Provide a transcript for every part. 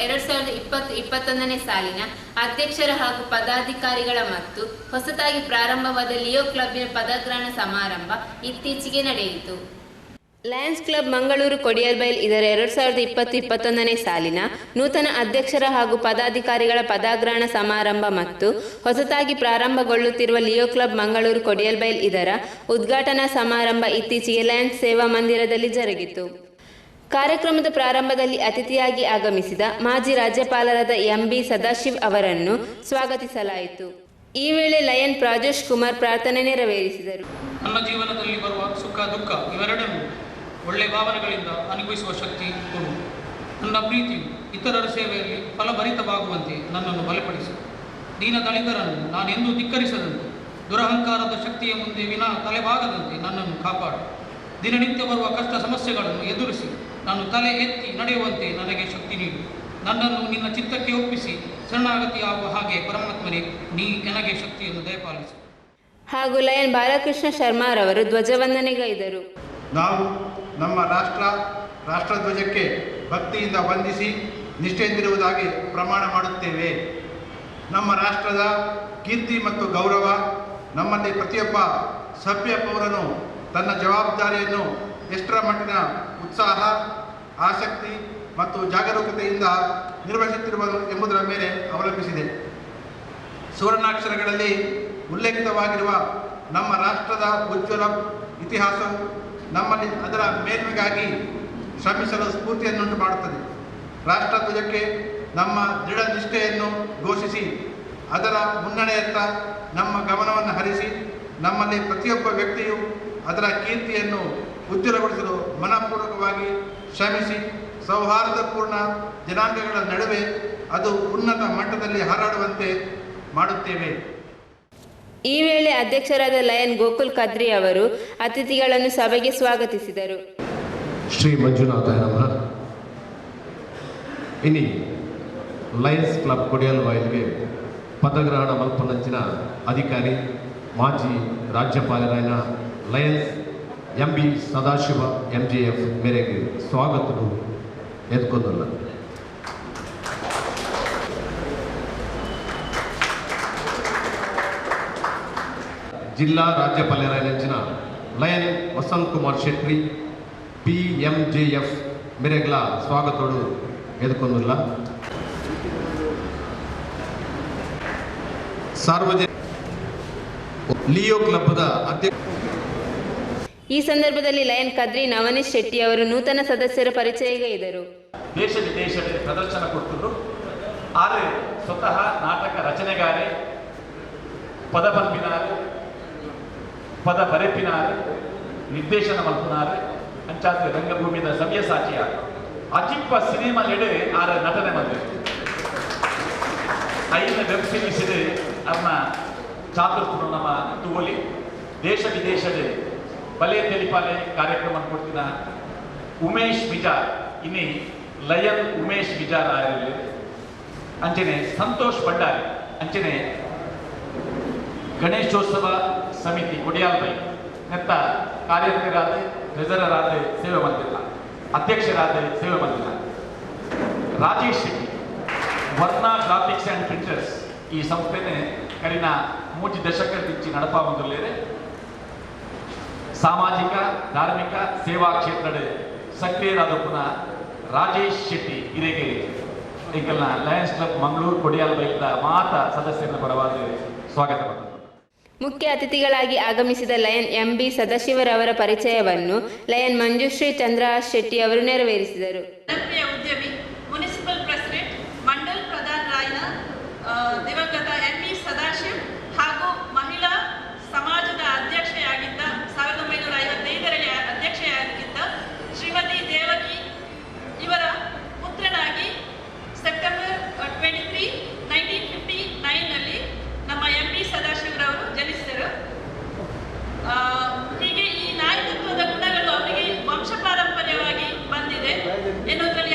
2020-21ನೇ ಸಾಲಿನ ಅಧ್ಯಕ್ಷರ ಹಾಗೂ ಪದಾಧಿಕಾರಿಗಳ ಮತ್ತು ಹೊಸತಾಗಿ ಪ್ರಾರಂಭವಾದ ಲಿಯೋ ಕ್ಲಬ್ಬಿನ ಪದಗ್ರಹಣ ಸಮಾರಂಭ ಇತ್ತೀಚೆಗೆ ನಡೆಯಿತು. ಲಯನ್ಸ್ ಕ್ಲಬ್ ಮಂಗಳೂರು ಕೊಡಿಯಲ್ಬೈಲ್ ಇದರ 2020-21ನೇ ಸಾಲಿನ ನೂತನ ಅಧ್ಯಕ್ಷರ ಹಾಗೂ ಪದಾಧಿಕಾರಿಗಳ ಪದಗ್ರಹಣ ಸಮಾರಂಭ ಮತ್ತು ಹೊಸತಾಗಿ ಪ್ರಾರಂಭಗೊಳ್ಳುತ್ತಿರುವ ಲಿಯೋ ಕ್ಲಬ್ ಮಂಗಳೂರು ಕೊಡಿಯಲ್ಬೈಲ್ ಇದರ ಉದ್ಘಾಟನಾ ಸಮಾರಂಭ ಇತ್ತೀಚೆಗೆ ಲಯನ್ಸ್ ಸೇವಾ ಮಂದಿರದಲ್ಲಿ ಜರುಗಿತು. ಕಾರ್ಯಕ್ರಮದ ಪ್ರಾರಂಭದಲ್ಲಿ ಅತಿಥಿಯಾಗಿ ಆಗಮಿಸಿದ ಮಾಜಿ ರಾಜ್ಯಪಾಲರಾದ ಎಂ.ಬಿ. ಸದಾಶಿವ್ ಅವರನ್ನು ಸ್ವಾಗತಿಸಲಾಯಿತು. ಈ ವೇಳೆ ಲಯನ್ ಪ್ರಾಜೇಶ್ ಕುಮಾರ್ ಪ್ರಾರ್ಥನೆ ನೆರವೇರಿಸಿದರು. ನನ್ನ ಜೀವನದಲ್ಲಿ ಬರುವ ಸುಖ ದುಃಖ ಇವೆರಡನ್ನು ಒಳ್ಳೆಯ ಭಾವನೆಗಳಿಂದ ಅನುಭವಿಸುವ ಶಕ್ತಿ ಕೊಡು. ನನ್ನ ಪ್ರೀತಿಯು ಇತರರ ಸೇವೆಯಲ್ಲಿ ಫಲಭರಿತವಾಗುವಂತೆ ನನ್ನನ್ನು ಬಲಪಡಿಸು. ದೀನ ದಲಿತರನ್ನು ನಾನೆಂದೂ ಧಿಕ್ಕರಿಸದಂತೆ, ದುರಹಂಕಾರದ ಶಕ್ತಿಯ ಮುಂದೆ ವಿನಾ ತಲೆಬಾಗದಂತೆ ನನ್ನನ್ನು ಕಾಪಾಡು. ದಿನನಿತ್ಯ ಬರುವ ಕಷ್ಟ ಸಮಸ್ಯೆಗಳನ್ನು ಎದುರಿಸಿ ನಾನು ತಲೆ ಎತ್ತಿ ನಡೆಯುವಂತೆ ನನಗೆ ಶಕ್ತಿ ನೀಡು. ನನ್ನನ್ನು ನಿನ್ನ ಚಿತ್ತಕ್ಕೆ ಒಪ್ಪಿಸಿ ಶರಣಾಗತಿಯಾಗುವ ಹಾಗೆ ಪರಮಾತ್ಮನೇ ನೀ ನನಗೆ ಶಕ್ತಿಯನ್ನು ದಯಪಾಲಿಸು. ಹಾಗೂ ಲಯನ್ ಬಾಲಕೃಷ್ಣ ಶರ್ಮಾರವರು ಧ್ವಜವಂದನೆಗೈದರು. ನಾವು ನಮ್ಮ ರಾಷ್ಟ್ರಧ್ವಜಕ್ಕೆ ಭಕ್ತಿಯಿಂದ ವಂದಿಸಿ ನಿಷ್ಠೆಯಿಂದಿರುವುದಾಗಿ ಪ್ರಮಾಣ ಮಾಡುತ್ತೇವೆ. ನಮ್ಮ ರಾಷ್ಟ್ರದ ಕೀರ್ತಿ ಮತ್ತು ಗೌರವ, ನಮ್ಮಲ್ಲಿ ಪ್ರತಿಯೊಬ್ಬ ಸಭ್ಯ ಪೌರನು ತನ್ನ ಜವಾಬ್ದಾರಿಯನ್ನು ಎಷ್ಟರ ಮಟ್ಟಿನ ಉತ್ಸಾಹ, ಆಸಕ್ತಿ ಮತ್ತು ಜಾಗರೂಕತೆಯಿಂದ ನಿರ್ವಹಿಸುತ್ತಿರುವ ಎಂಬುದರ ಮೇಲೆ ಅವಲಂಬಿಸಿದೆ. ಸುವರ್ಣಾಕ್ಷರಗಳಲ್ಲಿ ಉಲ್ಲೇಖಿತವಾಗಿರುವ ನಮ್ಮ ರಾಷ್ಟ್ರದ ಉಜ್ವಲ ಇತಿಹಾಸವು ನಮ್ಮಲ್ಲಿ ಅದರ ಮೇಲ್ಮೆಗಾಗಿ ಶ್ರಮಿಸಲು ಸ್ಫೂರ್ತಿಯನ್ನುಂಟು ಮಾಡುತ್ತದೆ. ರಾಷ್ಟ್ರಧ್ವಜಕ್ಕೆ ನಮ್ಮ ದೃಢ ನಿಷ್ಠೆಯನ್ನು ಘೋಷಿಸಿ ಅದರ ಮುನ್ನಡೆಯತ್ತ ನಮ್ಮ ಗಮನವನ್ನು ಹರಿಸಿ ನಮ್ಮಲ್ಲಿ ಪ್ರತಿಯೊಬ್ಬ ವ್ಯಕ್ತಿಯು ಅದರ ಕೀರ್ತಿಯನ್ನು ಉಜ್ವಲಗೊಳಿಸಲು ಮನಪೂರ್ವಕವಾಗಿ ಶ್ರಮಿಸಿ ಸೌಹಾರ್ದಪೂರ್ಣ ಜನಾಂಗಗಳ ನಡುವೆ ಅದು ಉನ್ನತ ಮಟ್ಟದಲ್ಲಿ ಹಾರಾಡುವಂತೆ ಮಾಡುತ್ತೇವೆ. ಈ ವೇಳೆ ಅಧ್ಯಕ್ಷರಾದ ಲಯನ್ ಗೋಕುಲ್ ಕದ್ರಿ ಅವರು ಅತಿಥಿಗಳನ್ನು ಸಭೆಗೆ ಸ್ವಾಗತಿಸಿದರು. ಶ್ರೀ ಮಂಜುನಾಥ ನಮಃ. ಇನಿ ಲಯನ್ಸ್ ಕ್ಲಬ್ ಕೊಡಿಯಲ್ಬೈಲ್ಗೆ ಪದಗ್ರಹಣ ಮಲ್ಪನಂಚಿನ ಅಧಿಕಾರಿ ಮಾಜಿ ರಾಜ್ಯಪಾಲರಾಯನ ಲಯನ್ಸ್ ಎಂ.ಬಿ. ಸದಾಶಿವ ಎಂ.ಜಿ.ಎಫ್ ಮೇರೆಗೆ ಸ್ವಾಗತವು ಎದ್ಕೊಂಡಲ್ಲ. ಜಿಲ್ಲಾ ರಾಜ್ಯಪಾಲರಾಯನಂಚಿನ ಲಯನ್ ವಸಂತ್ ಕುಮಾರ್ ಶೆಟ್ಟಿ ಪಿ.ಎಂ.ಜೆ.ಎಫ್ ಮೇರೆಗಳ ಸ್ವಾಗತೋಡು ಎದ್ಕೊಂಡಲ್ಲ. ಸಾರ್ವಜನಿಕ ಲಿಯೋ ಕ್ಲಬ್ದ ಅಧ್ಯಕ್ಷ ಈ ಸಂದರ್ಭದಲ್ಲಿ ಲಯನ್ ಕದ್ರಿ ನವನೀಶ್ ಶೆಟ್ಟಿ ಅವರು ನೂತನ ಸದಸ್ಯರ ಪರಿಚಯಗೈದರು. ದೇಶ ವಿದೇಶದಲ್ಲಿ ಪ್ರದರ್ಶನ ಕೊಟ್ಟರು. ಆದರೆ ಸ್ವತಃ ನಾಟಕ ರಚನೆಗಾರೆ, ಪದ ಪಂಪಿನಾರೆ, ಪದ ಬರೆಪಿನಾರೆ, ನಿರ್ದೇಶನ ಮಲ್ಪನಾರೆ ಅಂಚಾದ ರಂಗಭೂಮಿದ ಸವ್ಯಸಾಚಿಯ ಅಜಿಪ್ಪ ಸಿನಿಮಾ ನೆಡೆ ಆರ ನಟನೆ ಬಂದಿದೆ. ಐನ ವೆಬ್ ಸೀರೀಸ್ ಇದೆ ಅವನ ಚಾತುರ್ಪುರ ನಮ್ಮ ತೋಲಿ ದೇಶ ವಿದೇಶದ ಬಲೆ ತೆಲಿಪಾಲೆ ಕಾರ್ಯಕ್ರಮ ಕೊಡ್ತಿನ ಉಮೇಶ್ ವಿಜಾರ್ ಇನ್ನಿ ಲಯನ್ ಉಮೇಶ್ ವಿಜಾರ್ ಆಗಿರಲಿ ಅಂಚನೆ ಸಂತೋಷ್ ಭಂಡಾರಿ ಅಂಚನೆ ಗಣೇಶೋತ್ಸವ ಸಮಿತಿ ಕೊಡಿಯಾಲ್ಬೈ ನೆತ್ತ ಕಾರ್ಯಕರ್ತರಾದ ಟ್ರೆಜರರಾದ ಸೇವೆ ಬಂದಿಲ್ಲ, ಅಧ್ಯಕ್ಷರಾದ ಸೇವೆ ಬಂದಿಲ್ಲ. ರಾಜೇಶ್ ಶೆಟ್ಟಿ ವರ್ಣ ಗ್ರಾಫಿಕ್ಸ್ ಆ್ಯಂಡ್ ಪ್ರಿಂಟರ್ಸ್ ಈ ಸಂಸ್ಥೆನೇ ಕರಿನ 3 ದಶಕದಿಂಚಿ ನಡಪ ಬಂದಿರಲಿದೆ. ಸಾಮಾಜಿಕ ಧಾರ್ಮಿಕ ಸೇವಾ ಕ್ಷೇತ್ರದ ಸಕ್ರಿಯರಾದ ಪುನಃ ರಾಜೇಶ್ ಶೆಟ್ಟಿ ಇದೇಗೆ ಈಗಲ್ಲ ಲಯನ್ಸ್ ಕ್ಲಬ್ ಮಂಗಳೂರು ಕೊಡಿಯಾಲ್ಬೈಲ್ದ ಮಾತ ಸದಸ್ಯರ ಪರವಾದ ಸ್ವಾಗತ ಪತ್ರ. ಮುಖ್ಯ ಅತಿಥಿಗಳಾಗಿ ಆಗಮಿಸಿದ ಲಯನ್ ಎಂ.ಬಿ. ಸದಾಶಿವರವರ ಪರಿಚಯವನ್ನು ಲಯನ್ ಮಂಜುಶ್ರೀ ಚಂದ್ರ ಶೆಟ್ಟಿ ಅವರು ನೆರವೇರಿಸಿದರು. ಉದ್ಯಮಿ ಮುನಿಸಿಪಲ್ ಪ್ರೆಸಿಡೆಂಟ್ ಮಂಡಲ್ ಪ್ರಧಾನ್ ರಾಯ್ನ ದಿವಂಗತ ಎಂ.ಬಿ. ಸದಾಶಿವ್ ಹಾಗೂ ಮಹಿಳಾ ಸಮಾಜದ ಅಧ್ಯಕ್ಷೆಯಾಗಿದ್ದ 1955ರಲ್ಲಿ ಅಧ್ಯಕ್ಷೆಯಾಗಿದ್ದ ಶ್ರೀಮತಿ ದೇವಕಿ ಇವರ ಪುತ್ರನಾಗಿ ಸೆಪ್ಟೆಂಬರ್ 23, 1959ನಲ್ಲಿ ನಮ್ಮ ಎಂ.ಬಿ. ಸದಾಶಿವರವರು ಜನಿಸಿದರು. ಹೀಗೆ ಈ ನಾಯಕತ್ವದ ಗುಣಗಳು ಅವರಿಗೆ ವಂಶ ಪಾರಂಪರ್ಯವಾಗಿ ಬಂದಿದೆ ಎನ್ನುವುದರಲ್ಲಿ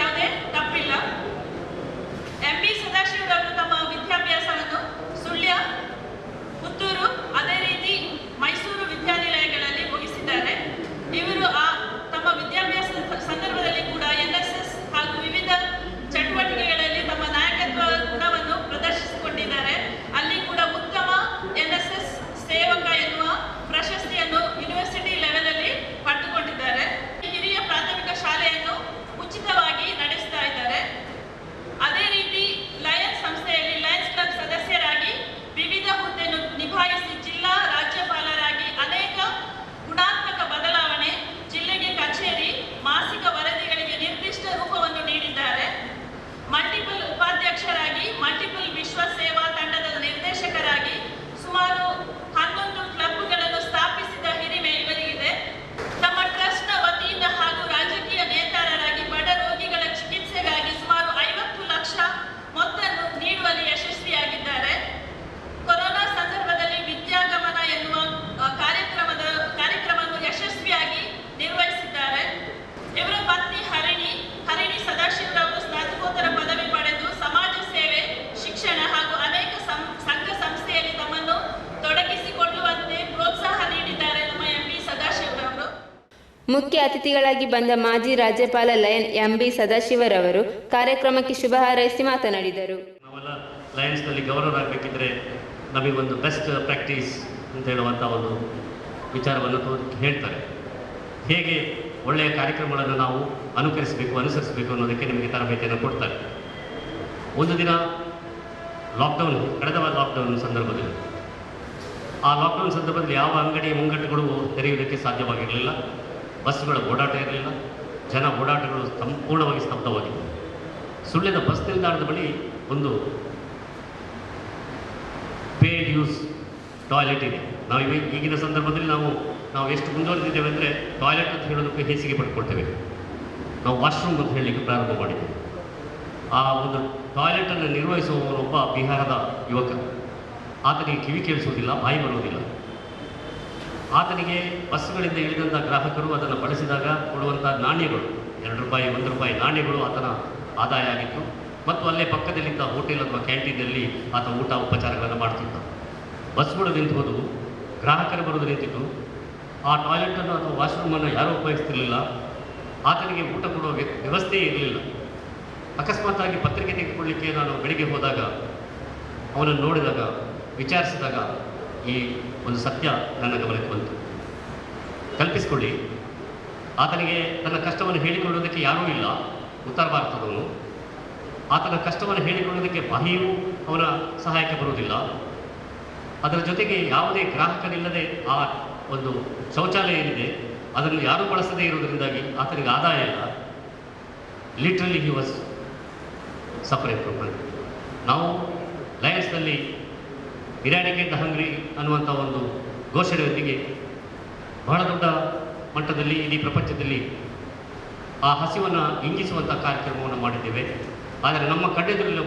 ಮುಖ್ಯ ಅತಿಥಿಗಳಾಗಿ ಬಂದ ಮಾಜಿ ರಾಜ್ಯಪಾಲ ಲಯನ್ ಎಂ.ಬಿ. ಸದಾಶಿವರವರು ಕಾರ್ಯಕ್ರಮಕ್ಕೆ ಶುಭ ಹಾರೈಸಿ ಮಾತನಾಡಿದರು. ನಾವೆಲ್ಲ ಲಯನ್ಸ್ನಲ್ಲಿ ಗೌರವರಾಗಬೇಕಿದ್ರೆ ನಮಗೊಂದು ಬೆಸ್ಟ್ ಪ್ರಾಕ್ಟೀಸ್ ಅಂತ ಹೇಳುವಂಥ ಒಂದು ವಿಚಾರವನ್ನು ಹೇಳ್ತಾರೆ. ಹೇಗೆ ಒಳ್ಳೆಯ ಕಾರ್ಯಕ್ರಮಗಳನ್ನು ನಾವು ಅನುಸರಿಸಬೇಕು ಅನ್ನೋದಕ್ಕೆ ನಿಮಗೆ ತರಬೇತಿಯನ್ನು ಕೊಡ್ತಾರೆ. ಒಂದು ದಿನ ಲಾಕ್ಡೌನ್, ಕಳೆದ ಲಾಕ್ಡೌನ್ ಸಂದರ್ಭದಲ್ಲಿ, ಆ ಲಾಕ್ಡೌನ್ ಸಂದರ್ಭದಲ್ಲಿ ಯಾವ ಅಂಗಡಿ ಮುಂಗಟ್ಟುಗಳು ತೆರೆಯುವುದಕ್ಕೆ ಸಾಧ್ಯವಾಗಿರಲಿಲ್ಲ. ಬಸ್ಸುಗಳ ಓಡಾಟ ಇರಲಿಲ್ಲ. ಜನ ಓಡಾಟಗಳು ಸಂಪೂರ್ಣವಾಗಿ ಸ್ತಬ್ಧವಾಗಿತ್ತು. ಸುಳ್ಯದ ಬಸ್ ನಿಲ್ದಾಣದ ಬಳಿ ಒಂದು ಪೇಡ್ ಯೂಸ್ ಟಾಯ್ಲೆಟ್ ಇದೆ. ಈಗಿನ ಸಂದರ್ಭದಲ್ಲಿ ನಾವು ಎಷ್ಟು ಮುಂದುವರೆದಿದ್ದೇವೆ ಅಂದರೆ ಟಾಯ್ಲೆಟ್ ಅಂತ ಹೇಳೋದಕ್ಕೆ ಹೇಸಿಗೆ ಪಡ್ಕೊಳ್ತೇವೆ. ನಾವು ವಾಶ್ರೂಮ್ ಅಂತ ಹೇಳಲಿಕ್ಕೆ ಪ್ರಾರಂಭ ಮಾಡಿದ್ದೇವೆ. ಆ ಒಂದು ಟಾಯ್ಲೆಟನ್ನು ನಿರ್ವಹಿಸುವವನೊಬ್ಬ ಬಿಹಾರದ ಯುವಕ. ಆತನಿಗೆ ಕಿವಿ ಕೇಳಿಸುವುದಿಲ್ಲ, ಬಾಯಿ ಬರುವುದಿಲ್ಲ. ಆತನಿಗೆ ಬಸ್ಗಳಿಂದ ಇಳಿದಂಥ ಗ್ರಾಹಕರು ಅದನ್ನು ಬಳಸಿದಾಗ ಕೊಡುವಂಥ ನಾಣ್ಯಗಳು, 2 ರೂಪಾಯಿ 1 ರೂಪಾಯಿ ನಾಣ್ಯಗಳು ಆತನ ಆದಾಯ ಆಗಿತ್ತು. ಮತ್ತು ಅಲ್ಲೇ ಪಕ್ಕದಲ್ಲಿದ್ದ ಹೋಟೆಲ್ ಅಥವಾ ಕ್ಯಾಂಟೀನಲ್ಲಿ ಆತ ಊಟ ಉಪಚಾರಗಳನ್ನು ಮಾಡ್ತಿದ್ದ. ಬಸ್ಗಳು ನಿಂತು ಹೋದವು, ಗ್ರಾಹಕರು ಬರೋದು ನಿಂತಿತ್ತು. ಆ ಟಾಯ್ಲೆಟನ್ನು ಅಥವಾ ವಾಶ್ರೂಮನ್ನು ಯಾರೂ ಉಪಯೋಗಿಸ್ತಿರಲಿಲ್ಲ. ಆತನಿಗೆ ಊಟ ಕೊಡುವ ವ್ಯವಸ್ಥೆಯೇ ಇರಲಿಲ್ಲ. ಅಕಸ್ಮಾತ್ತಾಗಿ ಪತ್ರಿಕೆ ತೆಗೆದುಕೊಳ್ಳಿಕ್ಕೆ ನಾನು ಬೆಳಿಗ್ಗೆ ಹೋದಾಗ ಅವನನ್ನು ನೋಡಿದಾಗ, ವಿಚಾರಿಸಿದಾಗ ಈ ಒಂದು ಸತ್ಯ ನನ್ನ ಗಮನಕ್ಕೆ ಬಂತು. ಕಲ್ಪಿಸಿಕೊಳ್ಳಿ, ಆತನಿಗೆ ತನ್ನ ಕಷ್ಟವನ್ನು ಹೇಳಿಕೊಳ್ಳೋದಕ್ಕೆ ಯಾರೂ ಇಲ್ಲ, ಉತ್ತರ ಭಾರತದವನು. ಆತನ ಕಷ್ಟವನ್ನು ಹೇಳಿಕೊಳ್ಳೋದಕ್ಕೆ ಬಾಯಿಯೂ ಅವನ ಸಹಾಯಕ್ಕೆ ಬರುವುದಿಲ್ಲ. ಅದರ ಜೊತೆಗೆ ಯಾವುದೇ ಗ್ರಾಹಕರಿಲ್ಲದೆ ಆ ಒಂದು ಶೌಚಾಲಯ ಏನಿದೆ ಅದನ್ನು ಯಾರೂ ಬಳಸದೇ ಇರುವುದರಿಂದಾಗಿ ಆತನಿಗೆ ಆದಾಯ ಇಲ್ಲ. Literally he was suffering from hungry. ನಾವು ಲಯನ್ಸ್ನಲ್ಲಿ ಇರಾಡಿಕೇಟ್ ದ ಹಂಗ್ರಿ ಅನ್ನುವಂಥ ಒಂದು ಘೋಷಣೆಯೊಂದಿಗೆ ಬಹಳ ದೊಡ್ಡ ಮಟ್ಟದಲ್ಲಿ ಇಡೀ ಪ್ರಪಂಚದಲ್ಲಿ ಆ ಹಸಿವನ್ನು ಇಂಗಿಸುವಂಥ ಕಾರ್ಯಕ್ರಮವನ್ನು ಮಾಡಿದ್ದೇವೆ. ಆದರೆ ನಮ್ಮ ಕಣ್ಣೆದುರಲ್ಲಿ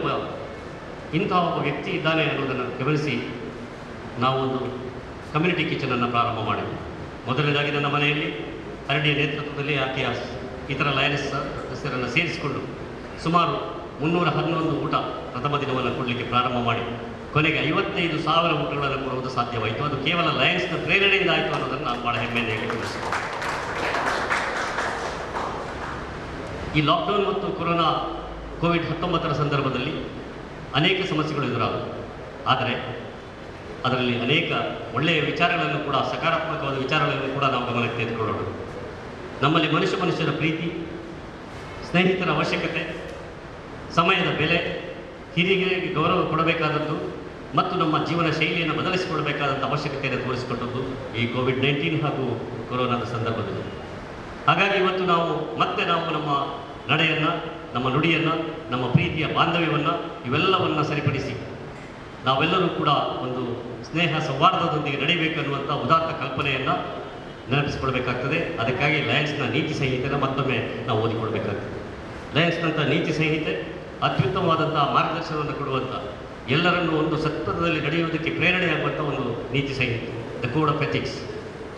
ಇಂತಹ ಒಬ್ಬ ವ್ಯಕ್ತಿ ಇದ್ದಾನೆ ಅನ್ನೋದನ್ನು ಗಮನಿಸಿ ನಾವೊಂದು ಕಮ್ಯುನಿಟಿ ಕಿಚನನ್ನು ಪ್ರಾರಂಭ ಮಾಡಿದ್ವಿ. ಮೊದಲನೇದಾಗಿ ನನ್ನ ಮನೆಯಲ್ಲಿ ಹರಡಿಯ ನೇತೃತ್ವದಲ್ಲಿ ಆಕೆಯ ಇತರ ಲಯನ್ಸ್ ಸದಸ್ಯರನ್ನು ಸೇರಿಸಿಕೊಂಡು ಸುಮಾರು 311 ಊಟ ಪ್ರಥಮ ದಿನವನ್ನು ಕೊಡಲಿಕ್ಕೆ ಪ್ರಾರಂಭ ಮಾಡಿ ಕೊನೆಗೆ 55,000 ಊಟಗಳನ್ನು ಕೊಡುವುದು ಸಾಧ್ಯವಾಯಿತು. ಅದು ಕೇವಲ ಲಯನ್ಸ್ನ ಪ್ರೇರಣೆಯಿಂದ ಆಯಿತು ಅನ್ನೋದನ್ನು ನಾನು ಭಾಳ ಹೆಮ್ಮೆಯಿಂದ ಹೇಳಿ ತಿಳಿಸಿದೆ. ಈ ಲಾಕ್ಡೌನ್ ಮತ್ತು ಕೋವಿಡ್-19 ಸಂದರ್ಭದಲ್ಲಿ ಅನೇಕ ಸಮಸ್ಯೆಗಳು ಎದುರಾದವು. ಆದರೆ ಅದರಲ್ಲಿ ಅನೇಕ ಒಳ್ಳೆಯ ವಿಚಾರಗಳನ್ನು ಕೂಡ, ಸಕಾರಾತ್ಮಕವಾದ ವಿಚಾರಗಳನ್ನು ಕೂಡ ನಾವು ಗಮನಕ್ಕೆ ತೆಗೆದುಕೊಳ್ಳೋಣ. ನಮ್ಮಲ್ಲಿ ಮನುಷ್ಯರ ಪ್ರೀತಿ, ಸ್ನೇಹಿತರ ಅವಶ್ಯಕತೆ, ಸಮಯದ ಬೆಲೆ, ಹಿರಿಯರಿಗೆ ಗೌರವ ಕೊಡಬೇಕಾದದ್ದು ಮತ್ತು ನಮ್ಮ ಜೀವನ ಶೈಲಿಯನ್ನು ಬದಲಿಸಿಕೊಡಬೇಕಾದಂಥ ಅವಶ್ಯಕತೆಯನ್ನು ತೋರಿಸಿಕೊಟ್ಟದ್ದು ಈ ಕೋವಿಡ್-19 ಹಾಗೂ ಕೊರೋನಾದ ಸಂದರ್ಭದಲ್ಲಿ. ಹಾಗಾಗಿ ಇವತ್ತು ನಾವು ನಮ್ಮ ನಡೆಯನ್ನು, ನಮ್ಮ ನುಡಿಯನ್ನು, ನಮ್ಮ ಪ್ರೀತಿಯ ಬಾಂಧವ್ಯವನ್ನು ಇವೆಲ್ಲವನ್ನು ಸರಿಪಡಿಸಿ ನಾವೆಲ್ಲರೂ ಕೂಡ ಒಂದು ಸ್ನೇಹ ಸೌಹಾರ್ದದೊಂದಿಗೆ ನಡೀಬೇಕನ್ನುವಂಥ ಉದಾತ್ತ ಕಲ್ಪನೆಯನ್ನು ನೆನಪಿಸಿಕೊಳ್ಬೇಕಾಗ್ತದೆ. ಅದಕ್ಕಾಗಿ ಲಯನ್ಸ್ನ ನೀತಿ ಸಂಹಿತೆಯನ್ನು ಮತ್ತೊಮ್ಮೆ ನಾವು ಓದಿಕೊಳ್ಬೇಕಾಗ್ತದೆ. ಲಯನ್ಸ್ನಂಥ ನೀತಿ ಸಂಹಿತೆ ಅತ್ಯುತ್ತಮವಾದಂಥ ಮಾರ್ಗದರ್ಶನವನ್ನು ಕೊಡುವಂಥ, ಎಲ್ಲರನ್ನೂ ಒಂದು ಸತ್ಪಥದಲ್ಲಿ ನಡೆಯುವುದಕ್ಕೆ ಪ್ರೇರಣೆಯಾಗುವಂಥ ಒಂದು ನೀತಿ ಸಂಹಿತೆ, ದ ಕೋಡ್ ಆಫ್ ಎಥಿಕ್ಸ್.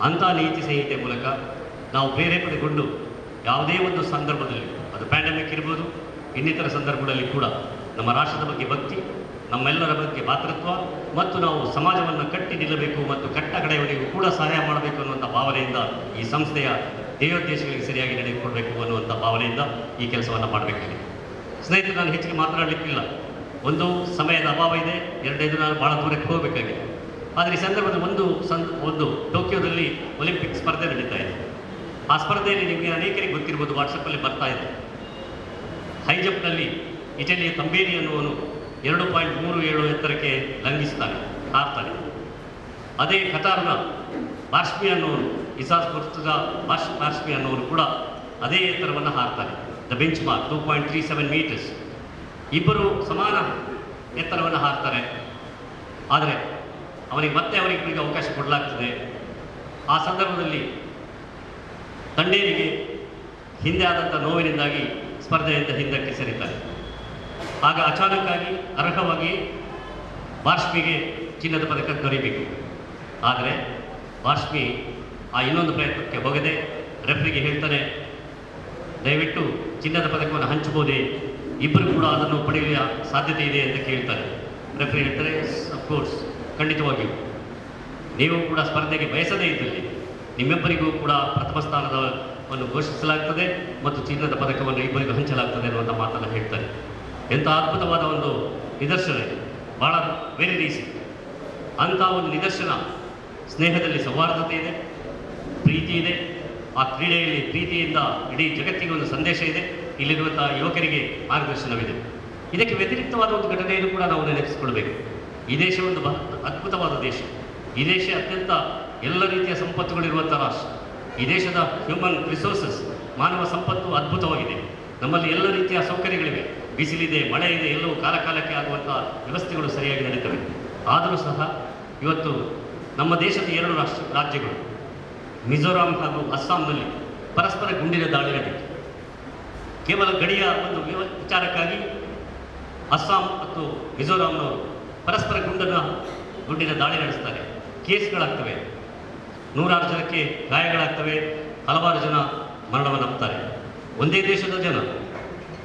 ಅಂಥ ನೀತಿ ಸಂಹಿತೆ ಮೂಲಕ ನಾವು ಪ್ರೇರೇಪಣೆಗೊಂಡು ಯಾವುದೇ ಒಂದು ಸಂದರ್ಭದಲ್ಲಿ, ಅದು ಪ್ಯಾಂಡಮಿಕ್ ಇರ್ಬೋದು, ಇನ್ನಿತರ ಸಂದರ್ಭಗಳಲ್ಲಿ ಕೂಡ ನಮ್ಮ ರಾಷ್ಟ್ರದ ಬಗ್ಗೆ ಭಕ್ತಿ, ನಮ್ಮೆಲ್ಲರ ಬಗ್ಗೆ ಭಾತೃತ್ವ ಮತ್ತು ನಾವು ಸಮಾಜವನ್ನು ಕಟ್ಟಿ ನಿಲ್ಲಬೇಕು ಮತ್ತು ಕಟ್ಟ ಕಡೆಯವರಿಗೂ ಕೂಡ ಸಹಾಯ ಮಾಡಬೇಕು ಅನ್ನುವಂಥ ಭಾವನೆಯಿಂದ ಈ ಸಂಸ್ಥೆಯ ಧ್ಯೇಯೋದ್ದೇಶಗಳಿಗೆ ಸರಿಯಾಗಿ ನಡೆದುಕೊಳ್ಬೇಕು ಅನ್ನುವಂಥ ಭಾವನೆಯಿಂದ ಈ ಕೆಲಸವನ್ನು ಮಾಡಬೇಕಾಗಿದೆ. ಸ್ನೇಹಿತರು, ನಾನು ಹೆಚ್ಚಿಗೆ ಮಾತನಾಡಲಿಕ್ಕಿಲ್ಲ. ಒಂದು ಸಮಯದ ಅಭಾವ ಇದೆ, 2 ದಿನ ಭಾಳ ದೂರಕ್ಕೆ ಹೋಗಬೇಕಾಗಿದೆ. ಆದರೆ ಈ ಸಂದರ್ಭದಲ್ಲಿ ಒಂದು ಟೋಕಿಯೋದಲ್ಲಿ ಒಲಿಂಪಿಕ್ ಸ್ಪರ್ಧೆ ನಡೀತಾ ಇದೆ. ಆ ಸ್ಪರ್ಧೆಯಲ್ಲಿ ನಿಮಗೆ ಅನೇಕರಿಗೆ ಗೊತ್ತಿರ್ಬೋದು, ವಾಟ್ಸಪ್ಪಲ್ಲಿ ಬರ್ತಾ ಇದೆ. ಹೈ ಜಂಪ್ನಲ್ಲಿ ಇಟಲಿಯ ತಂಬೇರಿ ಅನ್ನುವನು 2.37 ಎತ್ತರಕ್ಕೆ ಲಂಘಿಸ್ತಾನೆ, ಹಾರ್ತಾನೆ. ಅದೇ ಕತಾರ್ನ ಬಾರ್ಷ್ಮಿ ಅನ್ನೋನು, ಇಸಾಸ್ ಪುರ್ತದ ಬಾರ್ಷ್ಮಿ ಅನ್ನೋನು ಕೂಡ ಅದೇ ಎತ್ತರವನ್ನು ಹಾರ್ತಾನೆ. The benchmark 2.37 meters. ಇಬ್ಬರು ಸಮಾನ ಎತ್ತರವನ್ನು ಹಾರ್ತಾರೆ. ಆದರೆ ಅವರಿಗೆ ಅವಕಾಶ ಕೊಡಲಾಗ್ತದೆ. ಆ ಸಂದರ್ಭದಲ್ಲಿ ತಂಡೇರಿಗೆ ಹಿಂದೆ ಆದಂಥ ನೋವಿನಿಂದಾಗಿ ಸ್ಪರ್ಧೆಯಿಂದ ಹಿಂದಕ್ಕೆ ಸರಿತಾರೆ. ಆಗ ಅಚಾನಕ್ಕಾಗಿ ಅರ್ಹವಾಗಿ ಬಾರ್ಷ್ಮಿಗೆ ಚಿನ್ನದ ಪದಕ ದೊರೆಯಬೇಕು. ಆದರೆ ಬಾರ್ಷ್ಮಿ ಆ ಇನ್ನೊಂದು ಪ್ರಯತ್ನಕ್ಕೆ ಹೋಗದೆ ರೆಫ್ರಿಗೆ ಹೇಳ್ತಾನೆ, ದಯವಿಟ್ಟು ಚಿನ್ನದ ಪದಕವನ್ನು ಹಂಚಬಹುದೇ, ಇಬ್ಬರು ಕೂಡ ಅದನ್ನು ಪಡೆಯುವ ಸಾಧ್ಯತೆ ಇದೆ ಅಂತ ಕೇಳ್ತಾರೆ. ರೆಫ್ರಿ ಹೇಳ್ತಾರೆ, ಅಫ್ಕೋರ್ಸ್, ಖಂಡಿತವಾಗಿಯೂ ನೀವು ಕೂಡ ಸ್ಪರ್ಧೆಗೆ ಬಯಸದೇ ಇದ್ದಲ್ಲಿ ನಿಮ್ಮಿಬ್ಬರಿಗೂ ಕೂಡ ಪ್ರಥಮ ಸ್ಥಾನದ ವನ್ನು ಘೋಷಿಸಲಾಗ್ತದೆ ಮತ್ತು ಚಿನ್ನದ ಪದಕವನ್ನು ಇಬ್ಬರಿಗೂ ಹಂಚಲಾಗ್ತದೆ ಅನ್ನುವಂಥ ಮಾತನ್ನು ಹೇಳ್ತಾರೆ. ಎಂಥ ಅದ್ಭುತವಾದ ಒಂದು ನಿದರ್ಶನ ಇದೆ, ಭಾಳ ವೆರಿ ರೀಸೆಂಟ್. ಅಂಥ ಒಂದು ನಿದರ್ಶನ, ಸ್ನೇಹದಲ್ಲಿ ಸೌಹಾರ್ದತೆ ಇದೆ, ಪ್ರೀತಿ ಇದೆ, ಆ ಕ್ರೀಡೆಯಲ್ಲಿ ಪ್ರೀತಿಯಿಂದ ಇಡೀ ಜಗತ್ತಿಗೆ ಒಂದು ಸಂದೇಶ ಇದೆ, ಇಲ್ಲಿರುವಂಥ ಯುವಕರಿಗೆ ಮಾರ್ಗದರ್ಶನವಿದೆ. ಇದಕ್ಕೆ ವ್ಯತಿರಿಕ್ತವಾದ ಒಂದು ಘಟನೆಯನ್ನು ಕೂಡ ನಾವು ನೆನಪಿಸಿಕೊಳ್ಬೇಕು. ಈ ದೇಶ ಒಂದು ಅದ್ಭುತವಾದ ದೇಶ. ಈ ದೇಶ ಅತ್ಯಂತ ಎಲ್ಲ ರೀತಿಯ ಸಂಪತ್ತುಗಳಿರುವಂಥ ರಾಷ್ಟ್ರ. ಈ ದೇಶದ ಹ್ಯೂಮನ್ ರಿಸೋರ್ಸಸ್, ಮಾನವ ಸಂಪತ್ತು ಅದ್ಭುತವಾಗಿದೆ. ನಮ್ಮಲ್ಲಿ ಎಲ್ಲ ರೀತಿಯ ಸೌಕರ್ಯಗಳಿವೆ, ಬಿಸಿಲಿದೆ, ಮಳೆ ಇದೆ, ಎಲ್ಲವೂ ಕಾಲಕಾಲಕ್ಕೆ ಆಗುವಂಥ ವ್ಯವಸ್ಥೆಗಳು ಸರಿಯಾಗಿ ನಡೀತವೆ. ಆದರೂ ಸಹ ಇವತ್ತು ನಮ್ಮ ದೇಶದ 2 ರಾಜ್ಯಗಳು ಮಿಜೋರಾಂ ಹಾಗೂ ಅಸ್ಸಾಂನಲ್ಲಿ ಪರಸ್ಪರ ಗುಂಡಿನ ದಾಳಿ ನಡೆಯಿತು. ಕೇವಲ ಗಡಿಯ ಒಂದು ವಿಚಾರಕ್ಕಾಗಿ ಅಸ್ಸಾಂ ಮತ್ತು ಮಿಜೋರಾಂನವರು ಪರಸ್ಪರ ಗುಂಡಿನ ದಾಳಿ ನಡೆಸ್ತಾರೆ. ಕೇಸ್ಗಳಾಗ್ತವೆ, 100 ಜನಕ್ಕೆ ಗಾಯಗಳಾಗ್ತವೆ, ಹಲವಾರು ಜನ ಮರಣವನ್ನಪ್ತಾರೆ. ಒಂದೇ ದೇಶದ ಜನ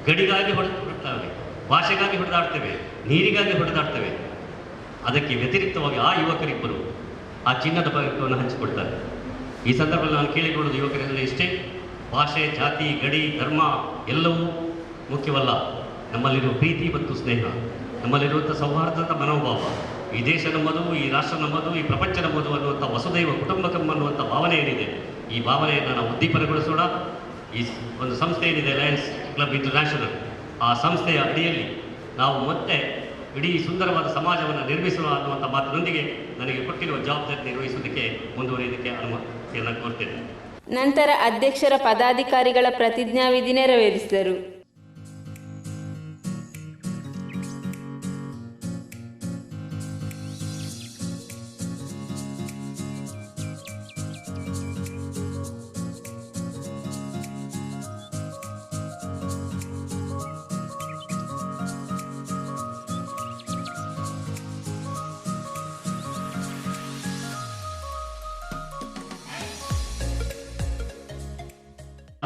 ಗಡಿಗಾಗಿ ಹೊಡೆದಾಡ್ತೇವೆ, ಭಾಷೆಗಾಗಿ ಹೊಡೆದಾಡ್ತೇವೆ, ನೀರಿಗಾಗಿ ಹೊಡೆದಾಡ್ತೇವೆ. ಅದಕ್ಕೆ ವ್ಯತಿರಿಕ್ತವಾಗಿ ಆ ಯುವಕರಿಬ್ಬರು ಆ ಚಿನ್ನದ ಪದಕವನ್ನು ಹಂಚಿಕೊಳ್ತಾರೆ. ಈ ಸಂದರ್ಭದಲ್ಲಿ ನಾನು ಕೇಳಿಕೊಳ್ಳೋದು ಯುವಕರಲ್ಲಿ ಇಷ್ಟೇ, ಭಾಷೆ, ಜಾತಿ, ಗಡಿ, ಧರ್ಮ ಎಲ್ಲವೂ ಮುಖ್ಯವಲ್ಲ. ನಮ್ಮಲ್ಲಿರುವ ಪ್ರೀತಿ ಮತ್ತು ಸ್ನೇಹ, ನಮ್ಮಲ್ಲಿರುವಂಥ ಸೌಹಾರ್ದದ ಮನೋಭಾವ, ಈ ದೇಶ ನಮ್ಮದು, ಈ ರಾಷ್ಟ್ರ ನಮ್ಮದು, ಈ ಪ್ರಪಂಚ ನಮ್ಮದು ಅನ್ನುವಂಥ ವಸುದೈವ ಕುಟುಂಬಕಂ ಅನ್ನುವಂಥ ಭಾವನೆ ಏನಿದೆ, ಈ ಭಾವನೆಯನ್ನು ನಾವು ಉದ್ದೀಪನಗೊಳಿಸೋಣ. ಈ ಒಂದು ಸಂಸ್ಥೆ ಏನಿದೆ ಲಯನ್ಸ್ ಕ್ಲಬ್ ಇಂಟರ್ನ್ಯಾಷನಲ್, ಆ ಸಂಸ್ಥೆಯ ಅಡಿಯಲ್ಲಿ ನಾವು ಮತ್ತೆ ಇಡೀ ಸುಂದರವಾದ ಸಮಾಜವನ್ನು ನಿರ್ಮಿಸೋಣ ಅನ್ನುವಂಥ ಮಾತಿನೊಂದಿಗೆ ನನಗೆ ಕೊಟ್ಟಿರುವ ಜವಾಬ್ದಾರಿ ನಿರ್ವಹಿಸುವುದಕ್ಕೆ ಮುಂದುವರಿಯುವುದಕ್ಕೆ ಅನುಮತಿಯನ್ನು ಕೋರ್ತೇನೆ. ನಂತರ ಅಧ್ಯಕ್ಷರ ಪದಾಧಿಕಾರಿಗಳ ಪ್ರತಿಜ್ಞಾವಿಧಿ ನೆರವೇರಿಸಿದರು.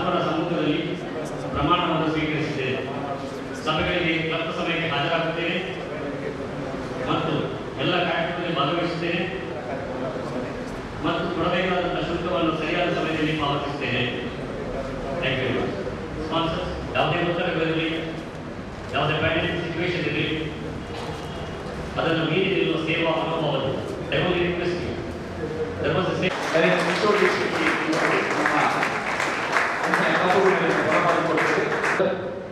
ಅವರ ಸಮ್ಮುಖದಲ್ಲಿ ಪ್ರಮಾಣವನ್ನು ಸ್ವೀಕರಿಸಿದ್ದೇನೆ. ಸಭೆಗಳಿಗೆ ಕ್ಲಬ್ ಸಭೆಗೆ ಹಾಜರಾಗುತ್ತೇನೆ ಮತ್ತು ಎಲ್ಲ ಕಾರ್ಯಕ್ರಮದಲ್ಲಿ ಭಾಗವಹಿಸುತ್ತೇನೆ ಮತ್ತು ಕೊಡಬೇಕಾದಂಥ ಶುಲ್ಕವನ್ನು ಸರಿಯಾದ ಸಮಯದಲ್ಲಿ ಪಾವತಿಸುತ್ತೇನೆ. Thank you. ಸ್ಪಾನ್ಸರ್ಸ್, ಯಾವುದೇ ಒತ್ತಡಗಳಿರಲಿ, ಯಾವುದೇ ಪ್ಯಾಂಡಮಿಕ್ ಸಿಚುವೇಶನ್ ಇರಲಿ, ಅದನ್ನು ಮೀರಿ ನಿಲ್ಲುವ ಸೇವಾ ಮನೋಭಾವವನ್ನು ದಯವಾಗಿ ರಿಕ್ವೆಸ್ಟ್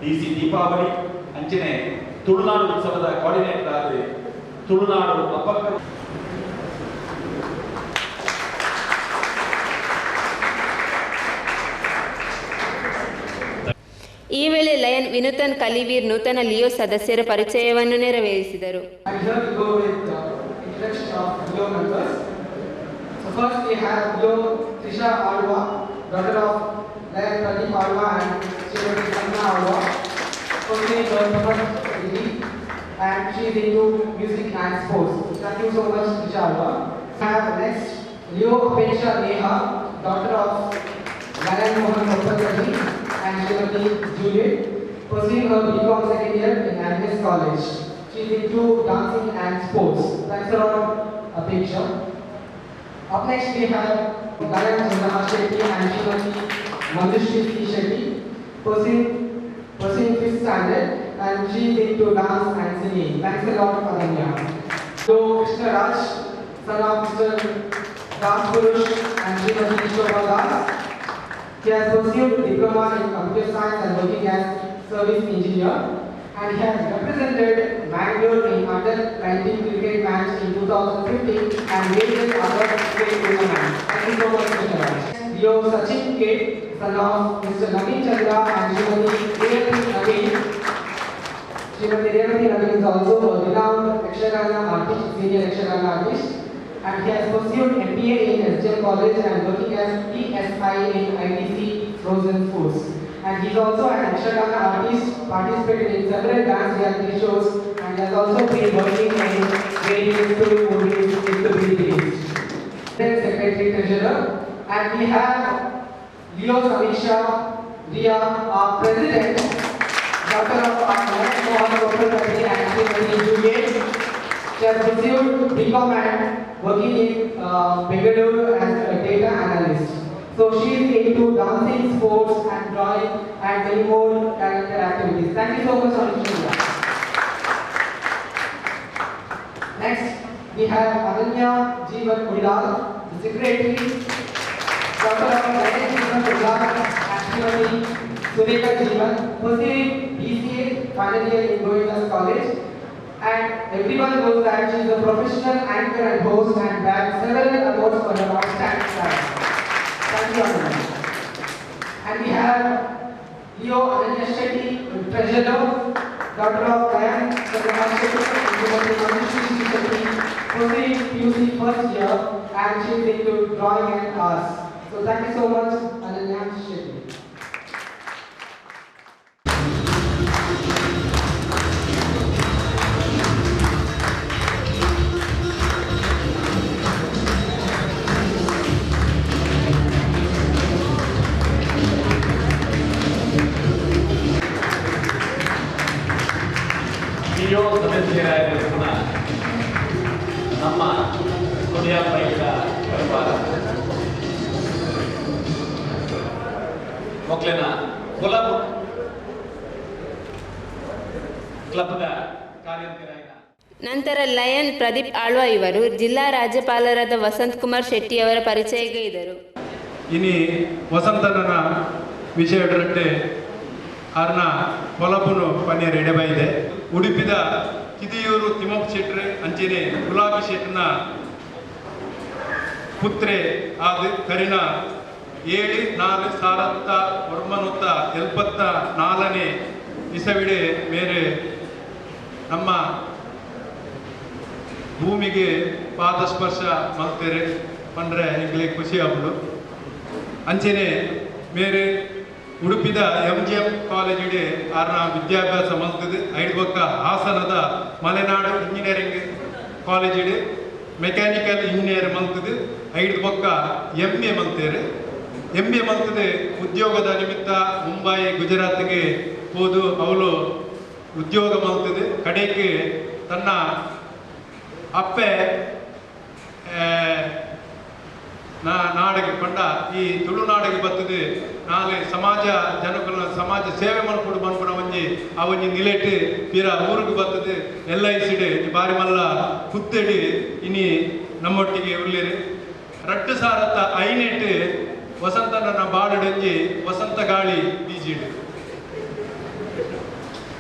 DC ದೀಪಾವಳಿ ಅಂಚನೆ ತುಳುನಾಡು ಉತ್ಸವದ ಕೋಆರ್ಡಿನೇಟರ್ ಆದ ತುಳುನಾಡು ಅಪಕ್ರ ಈ ವೇಳೆ ಲಯನ್ ವಿನೂತನ್ ಕಲಿವೀರ್ ನೂತನ ಲಿಯೋ ಸದಸ್ಯರ ಪರಿಚಯವನ್ನು ನೆರವೇರಿಸಿದರು. First we have Leo Trisha Alva, daughter of Lion Pradeep Alva and Srimati Sanna Alva. Firstly, and she is into music and sports. Thank you so much, Trisha Alva. We have next Leo Apesha Neha, daughter of Lion Mohan Mukherjee and Srimati Juliet, pursuing her BCom second year in Agnes College. She is into dancing and sports. Thanks a lot, Apesha. Up next we have Gagan Chandra Shetty and Srimati Manjushri Shetty, pursuing 5th standard, and she is into dance and singing. Thanks a lot, Adanya. So Krishna Raj, son of Mr. Das Purush and Srimati Shobha Das, he has pursued diploma in computer science and working as service engineer, and he has represented Bangalore in under-19 cricket match in 2015 and various other state tournaments. Thank you so much, Mr. Raj. Leo Sachin K, son of Mr. Naveen Chandra and Srimati Revati Naveen. Srimati Revati Naveen is also a renowned Yakshagana artist, senior Yakshagana artist, and he has pursued MBA in SJM College and working as ESI in ITC Frozen Foods. And he is also an Yakshagana artist, participated in several dance reality shows, and has also been working in various film movies in the Philippines. Secretary Treasurer, and we have Leo Samisha Ria, our President, daughter of our Mohan Mukherjee and Srimati Juliet. She has pursued BCom and working in Bengaluru as a data analyst. So she is into dancing, sports and drawing and many more character activities. Thank you so much, Anisha. Next, we have Ananya Jeevan Udal, the Secretary, Dr. Ganesh Jeevan Udal, and Shrimati Suneka Jeevan, pursuing BCA final year in Goendas College. And everyone knows that she is a professional anchor and host and bagged several awards for her outstanding talent. Thank you, Ananya. And we have Leo Ananya Shetty, Treasurer, Doctor of Science, Kumar Shetty, and Srimati Manushree Shetty, pursuing PUC first year, and she is into drawing and arts. So thank you so much, Ananya Shetty. Leo ಸದಸ್ಯರಾಗಿರುವ ನಮ್ಮ ಕೊನೆಯ ಬೈಕ ಪರಿವಾರ ಮೊಕ್ಲಿನ ಕೊಲಬ್ ಕ್ಲಬ್ನ ಕಾರ್ಯನಿರ್ವಾಹಕ ನಂತರ lion Pradeep Alva ಇವರು ಜಿಲ್ಲಾ ರಾಜ್ಯಪಾಲರಾದ ವಸಂತ್ ಕುಮಾರ್ ಶೆಟ್ಟಿ ಅವರ ಪರಿಚಯಗೈದರು. ಇನಿ ವಸಂತನ ವಿಷಯ ಅರ್ನ ಕೊಲಪುನು ಪನ್ಯರ್ ಎಡೆಬೈದೆ ಉಡುಪಿದ ಕಿದಿಯೂರು ತಿಮ್ಮಪ್ಪ ಶೆಟ್ರು ಅಂಚೆನೆ ಗುಲಾಬಿ ಶೆಟ್ನ ಪುತ್ರೆ ಆದ ಕರಿನ 7/4/1974 ಇಸವಿಡೆ ಮೇರೆ ನಮ್ಮ ಭೂಮಿಗೆ ಪಾದಸ್ಪರ್ಶ ಮಾಡ್ತಾರೆ ಪಂಡ್ರೆ ಈಗಲೇ ಖುಷಿ ಆಗ್ಬಿಡು ಅಂಚೆನೆ ಮೇರೆ ಉಡುಪಿದ MGM ಕಾಲೇಜಿಗೆ ಆರ್ನ ವಿದ್ಯಾಭ್ಯಾಸ ಮಲ್ತದೆ ಐದು ಪಕ್ಕ ಹಾಸನದ ಮಲೆನಾಡು ಇಂಜಿನಿಯರಿಂಗ್ ಕಾಲೇಜಿಗೆ ಮೆಕ್ಯಾನಿಕಲ್ ಇಂಜಿನಿಯರ್ ಮಲ್ತದೆ ಐದು ಪಕ್ಕ MA ಮಲ್ತೇರೆ MA ಮಲ್ತದೆ ಉದ್ಯೋಗದ ನಿಮಿತ್ತ ಮುಂಬೈ ಗುಜರಾತ್ಗೆ ಹೋದು ಅವಳು ಉದ್ಯೋಗ ಮಲ್ತದೆ ಕಡೆಗೆ ತನ್ನ ಅಪ್ಪೆ ನಾಡಿಗೆ ಪಂಡ ಈ ತುಳುನಾಡಿಗೆ ಬರ್ತದೆ ನಾಳೆ ಸಮಾಜ ಜನಗಳ ಸಮಾಜ ಸೇವೆ ಮಾಡ್ಕೊಂಡು ಬಂದ್ಬಿಡ ಒಂಜಿ ಆ ಒಂಜಿ ನಿಲೆಟ್ ತೀರ ಊರಿಗೆ ಬರ್ತದೆ LICಡ್ ಈ ಬಾರಿ ಮಲ್ಲ ಕುತ್ತಡಿ ಇನಿ ನಮ್ಮೊಟ್ಟಿಗೆ ಉಳ್ಳೇರಿ 2005 ವಸಂತನ ಬಾಡಂಜಿ ವಸಂತ ಗಾಳಿ ಬೀಜಿಡು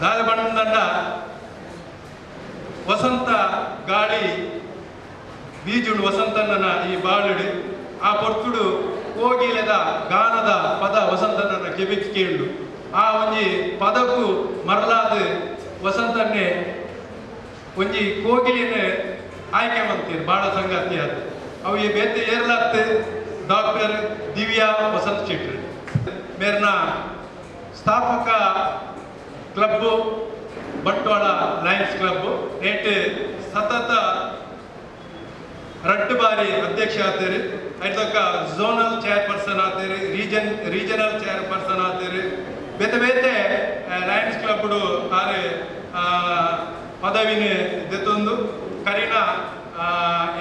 ದಾದ ಬಣ್ಣದ ವಸಂತ ಗಾಳಿ ಬೀಜುಡು ವಸಂತನ ಈ ಬಾಳುಡು ಆ ಪೊರ್ತುಡು ಕೋಗಿಲೆದ ಗಾನದ ಪದ ವಸಂತನ ಕೆಬಿಕ್ ಕೇಳು ಆ ಒಂಜಿ ಪದಕ್ಕೂ ಮರಲಾದ ವಸಂತನ್ನೇ ಒಂಜಿ ಕೋಗಿಲಿನ ಆಯ್ಕೆ ಮಾಡ್ತೀರಿ ಬಾಳ ಸಂಗತಿ ಅದು ಅವು ಈ ಬೇತೆ ಏರ್ಲತ್ತು ಡಾಕ್ಟರ್ ದಿವ್ಯಾ ವಸಂತ ಶೆಟ್ರು ಮೇರ್ನ ಸ್ಥಾಪಕ ಕ್ಲಬ್ಬು ಬಂಟ್ವಾಳ ಲಯನ್ಸ್ ಕ್ಲಬ್ ನೇಟ್ ಸತತ 2 ಬಾರಿ ಅಧ್ಯಕ್ಷ ಆತೇರಿ ಐದಕ್ಕ ಝೋನಲ್ ಚೇರ್ಪರ್ಸನ್ ಆತೇರಿ ರೀಜನಲ್ ಚೇರ್ಪರ್ಸನ್ ಆತೇರಿ ಬೇತೆ ಬೇತೆ ಲಯನ್ಸ್ ಕ್ಲಬ್ಡು ಆರೆ ಪದವಿನ ದೆತ್ತೊಂದು ಕರಿನ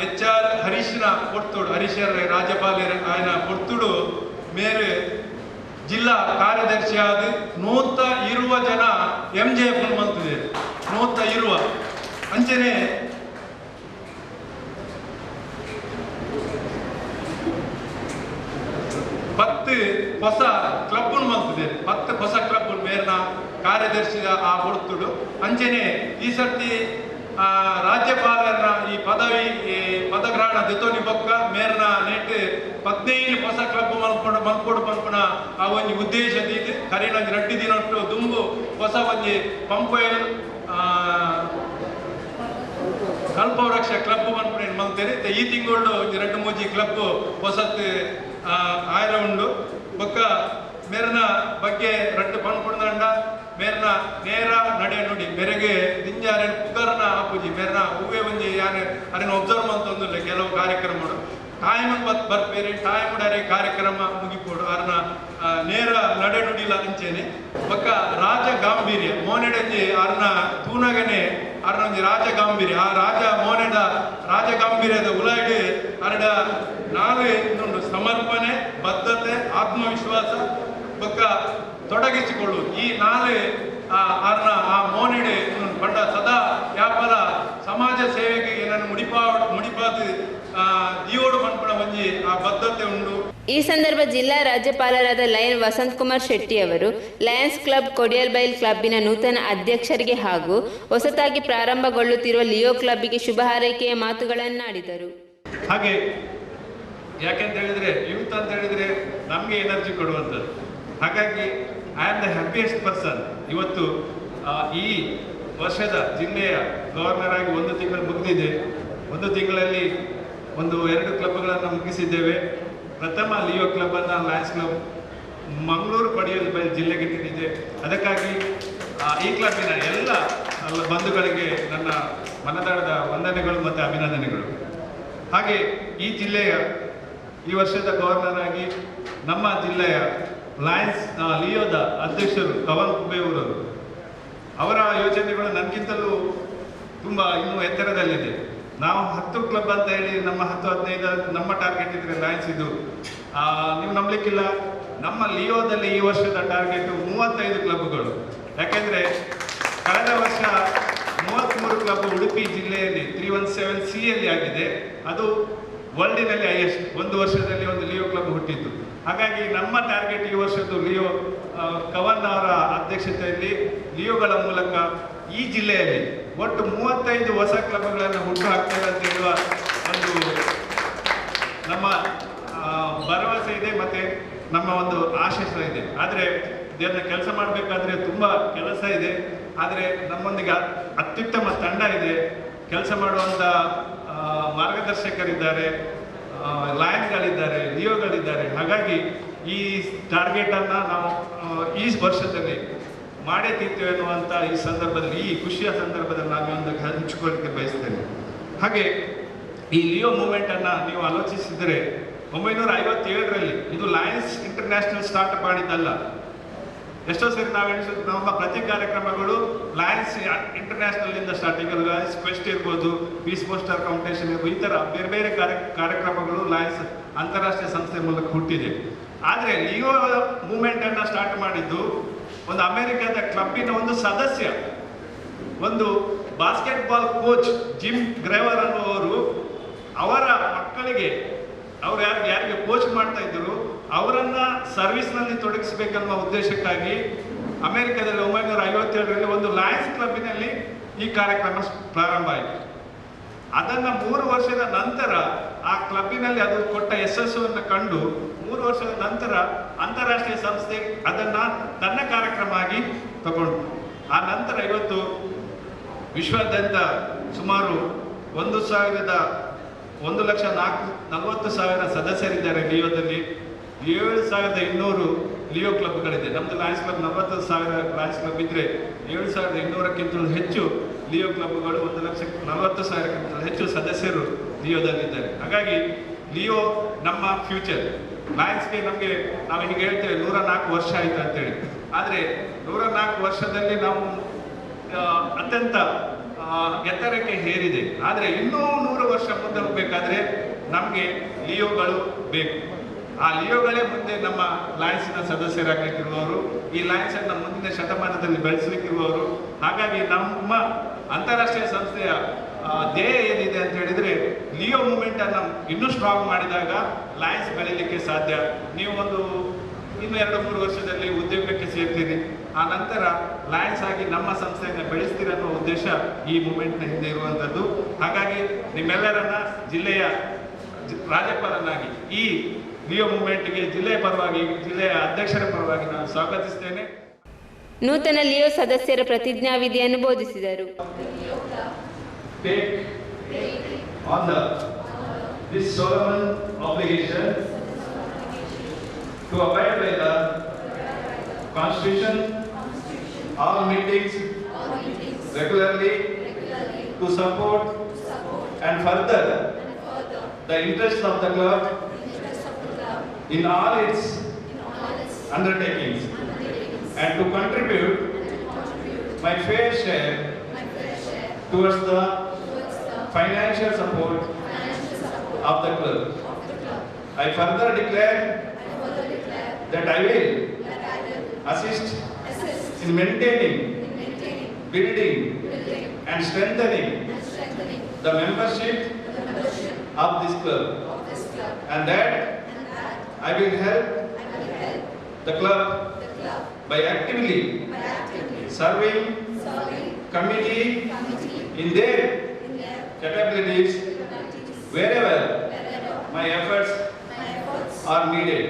HR ಹರೀಶ್ನ ಪೊರ್ತುಡು ಹರೀಶರ್ ರಾಜ್ಯಪಾಲರ ಆಯ್ನ ಪೊರ್ತುಡು ಮೇರೆ ಜಿಲ್ಲಾ ಕಾರ್ಯದರ್ಶಿ ಆದ 120 ಜನ MJF ಮಂತಿದೆ 120 ಅಂಚನೆ ಪತ್ತು ಹೊಸ ಕ್ಲಬ್ ಮಂತಿದೆ 10 ಹೊಸ ಕ್ಲಬ್ ಮೇರ್ನ ಕಾರ್ಯದರ್ಶಿ ಆ ಪೊರ್ತುಡು ಅಂಚನೆ ಈ ಸರ್ತಿ ರಾಜ್ಯಪಾಲರನ ಈ ಪದವಿ ಪದಗ್ರಹಣ ದೆತೋನಿ ಬೊಕ್ಕ ಮೇರ್ನ ನೆಟ್ 15 ಹೊಸ ಕ್ಲಬ್ ಮಲ್ಪೊಡು ಪನ್ಪುನ ಆ ಒಂಜಿ ಉದ್ದೇಶ ದೀದು ಕರಿನ 2 ದಿನಟ್ಟು ದುಂಬು ಹೊಸ ಒಂಜಿ ಪಂಪೋಯಲ್ ಕಲ್ಪವೃಕ್ಷ ಕ್ಲಬ್ ಮನ್ಪುನ ಮಲ್ತೇನೆ ಈ ತಿಂಗಳು 2-3 ಕ್ಲಬ್ ಹೊಸತ್ ಆಯ್ರ ಉಂಡು ಬೊಕ್ಕ ಮೇರ್ನ ಬಗ್ಗೆ 2 ಪನ್ಪುಣದಂಡ ಮೇರ್ನ ನೇರ ನಡೆ ನುಡಿ ಬೆರೆಗೆ ದಿಂಜಾರೆ ಪುಗರ್ನ ಆಪುಜಿ ಮೇರ್ನ ಹೂವೆ ಒಂಜಿ ಯಾನೆ ಅರೇನು ಒಬ್ಸರ್ವ್ ಮಂತೊಂದುಲ್ಲೆ ಕೆಲವು ಕಾರ್ಯಕ್ರಮಗಳು ಟೈಮ್ ಬರ್ಬೇರೆ ಟೈಮ್ ಡರೆ ಕಾರ್ಯಕ್ರಮ ಮುಗಿಪೋಡು ಅರ್ನ ನೇರ ನಡೆ ನುಡಿಲ ಅಂಚೆನೆ ಬೊಕ್ಕ ರಾಜ ಗಾಂಭೀರ್ಯ ಮೋನೆಡಂಜಿ ಅರ್ನ ತೂನಗನೆ ಅರ್ನೊಂಜಿ ರಾಜ ಗಾಂಭೀರ್ಯ ಆ ರಾಜ ಮೋನೆಡ ರಾಜ ಗಾಂಭೀರ್ಯದ ಉಲಾಯ್ಡ್ ಅರಡ ನಾಳೆ ಇನ್ನೊಂದು ಸಮರ್ಪಣೆ ಬದ್ಧತೆ ಆತ್ಮವಿಶ್ವಾಸ ಬೊಕ್ಕ ತೊಡಗಿಸಿಕೊಳ್ಳುವುದು ಈ ನಾಳೆ ಆ ಮೋನೆಡೆ ಪಂಡ ಸದಾ ವ್ಯಾಪಾರ ಸಮಾಜ ಸೇವೆಗೆ ನಾನು ಮುಡಿಪಾದ ಜೀವೋಡು ಪಂಪಣ ಒಂಜಿ ಆ ಬದ್ಧತೆ ಉಂಡು. ಈ ಸಂದರ್ಭ ಜಿಲ್ಲಾ ರಾಜ್ಯಪಾಲರಾದ ಲಯನ್ ವಸಂತ್ ಕುಮಾರ್ ಶೆಟ್ಟಿ ಅವರು ಲಯನ್ಸ್ ಕ್ಲಬ್ ಕೊಡಿಯಲ್ಬೈಲ್ ಕ್ಲಬ್ಬಿನ ನೂತನ ಅಧ್ಯಕ್ಷರಿಗೆ ಹಾಗೂ ಹೊಸತಾಗಿ ಪ್ರಾರಂಭಗೊಳ್ಳುತ್ತಿರುವ ಲಿಯೋ ಕ್ಲಬ್ಬಿಗೆ ಶುಭ ಹಾರೈಕೆಯ ಮಾತುಗಳನ್ನಾಡಿದರು. ಹಾಗೆ ಯಾಕೆಂತ ಹೇಳಿದ್ರೆ ಯೂತ್ ಅಂತ ಹೇಳಿದ್ರೆ ನಮಗೆ ಎನರ್ಜಿ ಕೊಡುವಂಥದ್ದು. ಹಾಗಾಗಿ I am the happiest person. ಇವತ್ತು ಈ ವರ್ಷದ ಜಿಲ್ಲೆಯ ಗವರ್ನರ್ ಆಗಿ 1 ತಿಂಗಳು ಮುಗಿದಿದೆ. 1 ತಿಂಗಳಲ್ಲಿ 2 ಕ್ಲಬ್ಗಳನ್ನು ಮುಗಿಸಿದ್ದೇವೆ. ಪ್ರಥಮ Leo ಕ್ಲಬ್ಬನ್ನು Lions club Mangaluru Kodialbail ಜಿಲ್ಲೆಗೆ ನೀಡಿದೆ. ಅದಕ್ಕಾಗಿ ಈ ಕ್ಲಬ್ಬಿನ ಎಲ್ಲ ಬಂಧುಗಳಿಗೆ ನನ್ನ ಮನದಾಳದ ವಂದನೆಗಳು ಮತ್ತು ಅಭಿನಂದನೆಗಳು. ಹಾಗೆ ಈ ಜಿಲ್ಲೆಯ ಈ ವರ್ಷದ ಗವರ್ನರ್ ಆಗಿ ನಮ್ಮ ಜಿಲ್ಲೆಯ ಲಯನ್ಸ್ ಲಿಯೋದ ಅಧ್ಯಕ್ಷರು ಕವನ್ ಕುಬೇರವರು, ಅವರ ಯೋಜನೆಗಳು ನನಗಿಂತಲೂ ತುಂಬ ಇನ್ನೂ ಎತ್ತರದಲ್ಲಿದೆ. ನಾವು 10 ಕ್ಲಬ್ ಅಂತ ಹೇಳಿ ನಮ್ಮ 10-15 ನಮ್ಮ ಟಾರ್ಗೆಟ್ ಇದ್ರೆ ಲಯನ್ಸ್ ಇದು ನೀವು ನಂಬಲಿಕ್ಕಿಲ್ಲ. ನಮ್ಮ ಲಿಯೋದಲ್ಲಿ ಈ ವರ್ಷದ ಟಾರ್ಗೆಟ್ 35 ಕ್ಲಬ್ಗಳು. ಯಾಕೆಂದರೆ ಕಳೆದ ವರ್ಷ 33 ಕ್ಲಬ್ ಉಡುಪಿ ಜಿಲ್ಲೆಯಲ್ಲಿ 317C ಆಗಿದೆ. ಅದು ವರ್ಲ್ಡಿನಲ್ಲಿ ಹೈಯೆಸ್ಟ್. 1 ವರ್ಷದಲ್ಲಿ ಒಂದು ಲಿಯೋ ಕ್ಲಬ್ ಹುಟ್ಟಿದ್ದು. ಹಾಗಾಗಿ ನಮ್ಮ ಟಾರ್ಗೆಟ್ ಈ ವರ್ಷದ್ದು ಲಿಯೋ ಕವನ್ ಅವರ ಅಧ್ಯಕ್ಷತೆಯಲ್ಲಿ ಲಿಯೋಗಳ ಮೂಲಕ ಈ ಜಿಲ್ಲೆಯಲ್ಲಿ ಒಟ್ಟು 35 ಹೊಸ ಕ್ಲಬ್ಗಳನ್ನು ಹುಟ್ಟು ಹಾಕ್ತೇವೆ ಅಂತ ಹೇಳುವ ಒಂದು ನಮ್ಮ ಭರವಸೆ ಇದೆ ಮತ್ತು ನಮ್ಮ ಒಂದು ಆಶಯ ಇದೆ. ಆದರೆ ಇದನ್ನು ಕೆಲಸ ಮಾಡಬೇಕಾದ್ರೆ ತುಂಬ ಕೆಲಸ ಇದೆ. ಆದರೆ ನಮ್ಮೊಂದಿಗೆ ಅತ್ಯುತ್ತಮ ತಂಡ ಇದೆ, ಕೆಲಸ ಮಾಡುವಂಥ ಮಾರ್ಗದರ್ಶಕರಿದ್ದಾರೆ, ಲಯನ್ಗಳಿದ್ದಾರೆ, ಲಿಯೋಗಳಿದ್ದಾರೆ. ಹಾಗಾಗಿ ಈ ಟಾರ್ಗೆಟನ್ನು ನಾವು ಈ ವರ್ಷದಲ್ಲಿ ಮಾಡೇ ತೀರ್ತೇವೆ ಅನ್ನುವಂಥ ಈ ಸಂದರ್ಭದಲ್ಲಿ, ಈ ಖುಷಿಯ ಸಂದರ್ಭದಲ್ಲಿ ನಾನು ಒಂದು ಹಂಚಿಕೊಳ್ಳಿಕ್ಕೆ ಬಯಸ್ತೇನೆ. ಹಾಗೆ ಈ ಲಿಯೋ ಮೂವ್ಮೆಂಟನ್ನು ನೀವು ಆಲೋಚಿಸಿದರೆ 1957ರಲ್ಲಿ ಇದು ಲಯನ್ಸ್ ಇಂಟರ್ನ್ಯಾಷನಲ್ ಸ್ಟಾರ್ಟ್ ಮಾಡಿದ್ದಲ್ಲ. ಎಷ್ಟೋ ಸರಿ ನಾವು ಎಣಿಸೋದು ನಮ್ಮ ಪ್ರತಿ ಕಾರ್ಯಕ್ರಮಗಳು ಲಯನ್ಸ್ ಇಂಟರ್ನ್ಯಾಷನಲ್ನಿಂದ ಸ್ಟಾರ್ಟಿಂಗ್. ಲಯನ್ಸ್ ಕ್ವೆಸ್ಟ್ ಇರ್ಬೋದು, ಪೀಸ್ ಪೋಸ್ಟರ್ ಕಾಂಪಿಟೇಷನ್ ಇರ್ಬೋದು, ಈ ಥರ ಬೇರೆ ಬೇರೆ ಕಾರ್ಯಕ್ರಮಗಳು ಲಯನ್ಸ್ ಅಂತಾರಾಷ್ಟ್ರೀಯ ಸಂಸ್ಥೆ ಮೂಲಕ ಹುಟ್ಟಿದೆ. ಆದರೆ ಲಿಯೋ ಮೂವ್ಮೆಂಟನ್ನು ಸ್ಟಾರ್ಟ್ ಮಾಡಿದ್ದು ಒಂದು ಅಮೆರಿಕದ ಕ್ಲಬ್ಬಿನ ಒಂದು ಸದಸ್ಯ, ಒಂದು ಬಾಸ್ಕೆಟ್ಬಾಲ್ ಕೋಚ್ ಜಿಮ್ ಗ್ರೇವರ್ ಅನ್ನುವರು ಅವರ ಮಕ್ಕಳಿಗೆ ಅವ್ರು ಯಾರಿಗೆ ಕೋಚ್ ಮಾಡ್ತಾ ಇದ್ದರು ಅವರನ್ನು ಸರ್ವಿಸ್ನಲ್ಲಿ ತೊಡಗಿಸಬೇಕನ್ನುವ ಉದ್ದೇಶಕ್ಕಾಗಿ ಅಮೆರಿಕದಲ್ಲಿ 1957ರಲ್ಲಿ ಒಂದು ಲಯನ್ಸ್ ಕ್ಲಬ್ಬಿನಲ್ಲಿ ಈ ಕಾರ್ಯಕ್ರಮ ಪ್ರಾರಂಭ ಆಯಿತು. ಅದನ್ನು 3 ವರ್ಷದ ನಂತರ ಆ ಕ್ಲಬ್ಬಿನಲ್ಲಿ ಅದು ಕೊಟ್ಟ ಯಶಸ್ಸನ್ನು ಕಂಡು 3 ವರ್ಷದ ನಂತರ ಅಂತಾರಾಷ್ಟ್ರೀಯ ಸಂಸ್ಥೆ ಅದನ್ನು ತನ್ನ ಕಾರ್ಯಕ್ರಮ ಆಗಿ ತಗೊಂಡು, ಆ ನಂತರ ಇವತ್ತು ವಿಶ್ವಾದ್ಯಂತ ಸುಮಾರು 1,40,000 ಸದಸ್ಯರಿದ್ದಾರೆ. ಲಿಯೋದಲ್ಲಿ 7,200 ಲಿಯೋ ಕ್ಲಬ್ಗಳಿದೆ. ನಮ್ಮದು ಲಯನ್ಸ್ ಕ್ಲಬ್ 40,000 ಲಯನ್ಸ್ ಕ್ಲಬ್ ಇದ್ದರೆ 7,200ಕ್ಕಿಂತಲೂ ಹೆಚ್ಚು ಲಿಯೋ ಕ್ಲಬ್ಗಳು, 1,40,000ಕ್ಕಿಂತಲೂ ಹೆಚ್ಚು ಸದಸ್ಯರು ಲಿಯೋದಲ್ಲಿದ್ದಾರೆ. ಹಾಗಾಗಿ ಲಿಯೋ ನಮ್ಮ ಫ್ಯೂಚರ್. ಲಯನ್ಸ್ಗೆ ನಮಗೆ ನಾವು ಹೀಗೆ ಹೇಳ್ತೇವೆ 104 ವರ್ಷ ಆಯಿತು ಅಂತೇಳಿ. ಆದರೆ 104 ವರ್ಷದಲ್ಲಿ ನಾವು ಅತ್ಯಂತ ಎತ್ತರಕ್ಕೆ ಹೇರಿದೆ. ಆದರೆ ಇನ್ನೂ 100 ವರ್ಷ ಮುಂದೆ ಹೋಗಬೇಕಾದ್ರೆ ನಮಗೆ ಲಿಯೋಗಳು ಬೇಕು. ಆ ಲಿಯೋಗಳೇ ಮುಂದೆ ನಮ್ಮ ಲಯನ್ಸಿನ ಸದಸ್ಯರಾಗಲಿಕ್ಕಿರುವವರು, ಈ ಲಯನ್ಸನ್ನು ಮುಂದಿನ ಶತಮಾನದಲ್ಲಿ ಬೆಳೆಸಲಿಕ್ಕಿರುವವರು. ಹಾಗಾಗಿ ನಮ್ಮ ಅಂತಾರಾಷ್ಟ್ರೀಯ ಸಂಸ್ಥೆಯ ಧ್ಯೇಯ ಏನಿದೆ ಅಂತ ಹೇಳಿದರೆ ಲಿಯೋ ಮೂವ್ಮೆಂಟನ್ನು ಇನ್ನೂ ಸ್ಟ್ರಾಂಗ್ ಮಾಡಿದಾಗ ಲಯನ್ಸ್ ಬೆಳೀಲಿಕ್ಕೆ ಸಾಧ್ಯ. ನೀವು ಇನ್ನು 2-3 ವರ್ಷದಲ್ಲಿ ಉದ್ಯೋಗಕ್ಕೆ ಸೇರ್ತೀರಿ, ಆ ನಂತರ ಲಯನ್ಸ್ ಆಗಿ ನಮ್ಮ ಸಂಸ್ಥೆಯನ್ನು ಬೆಳೆಸ್ತೀರ ಅನ್ನೋ ಉದ್ದೇಶ ಈ ಮೂವ್ಮೆಂಟ್ನ ಹಿಂದೆ ಇರುವಂಥದ್ದು. ಹಾಗಾಗಿ ನಿಮ್ಮೆಲ್ಲರನ್ನ ಜಿಲ್ಲೆಯ ರಾಜ್ಯಪಾಲನಾಗಿ ಈ ಲಿಯೋ ಮೂವ್ಮೆಂಟ್ಗೆ ಜಿಲ್ಲೆಯ ಪರವಾಗಿ, ಜಿಲ್ಲೆಯ ಅಧ್ಯಕ್ಷರ ಪರವಾಗಿ ನಾನು ಸ್ವಾಗತಿಸ್ತೇನೆ. ನೂತನ ಲಿಯೋ ಸದಸ್ಯರ ಪ್ರತಿಜ್ಞಾವಿಧಿಯನ್ನು ಬೋಧಿಸಿದರು. To abide by the Constitution, all meetings regularly, to support and further the interests of the club in all its undertakings, and to contribute my fair share towards the financial support of the club. I further declare that I will assist in maintaining, building and strengthening the membership of this club, and that I will help the club by actively serving committee in their capabilities wherever my efforts are needed,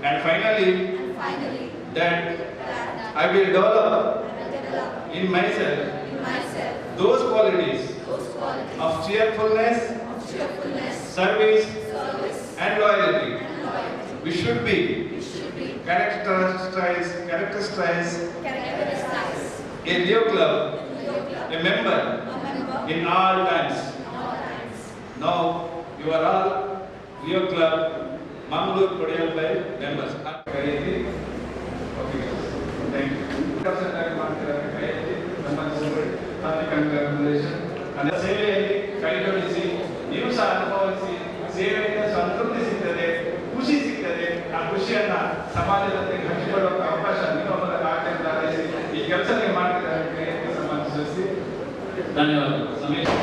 and finally that I will develop in myself those qualities of cheerfulness, service and loyalty which should be characterize a Leo club, a member in all times. Now you are all Leo club Mangalore Kodiyalbai members. Okay, thank you. ಸೇವೆಯಲ್ಲಿ ಕೈಗೊಳಿಸಿ ನೀವು ಸಹ ಅನುಭವಿಸಿ ಸೇವೆಯಿಂದ ಸಂತೃಪ್ತಿ ಸಿಗ್ತದೆ, ಖುಷಿ ಸಿಗ್ತದೆ. ಆ ಖುಷಿಯನ್ನ ಸಮಾಜದೊಂದಿಗೆ ಹಂಚಿಕೊಳ್ಳುವ ಅವಕಾಶ ನಿಮ್ಮ ಮೂಲಕ ಆಗಲಿ ಹಾರೈಸಿ ಈ ಕೆಲಸ ನೀವು ಮಾಡ್ತಿದ್ದಾರೆ ಸಂಬಂಧಿಸಿ ಧನ್ಯವಾದಗಳು. ಸಮೇಶ್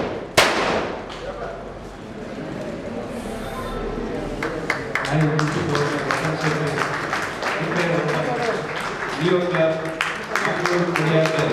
Leo Club Mangalore Kodiyalbai.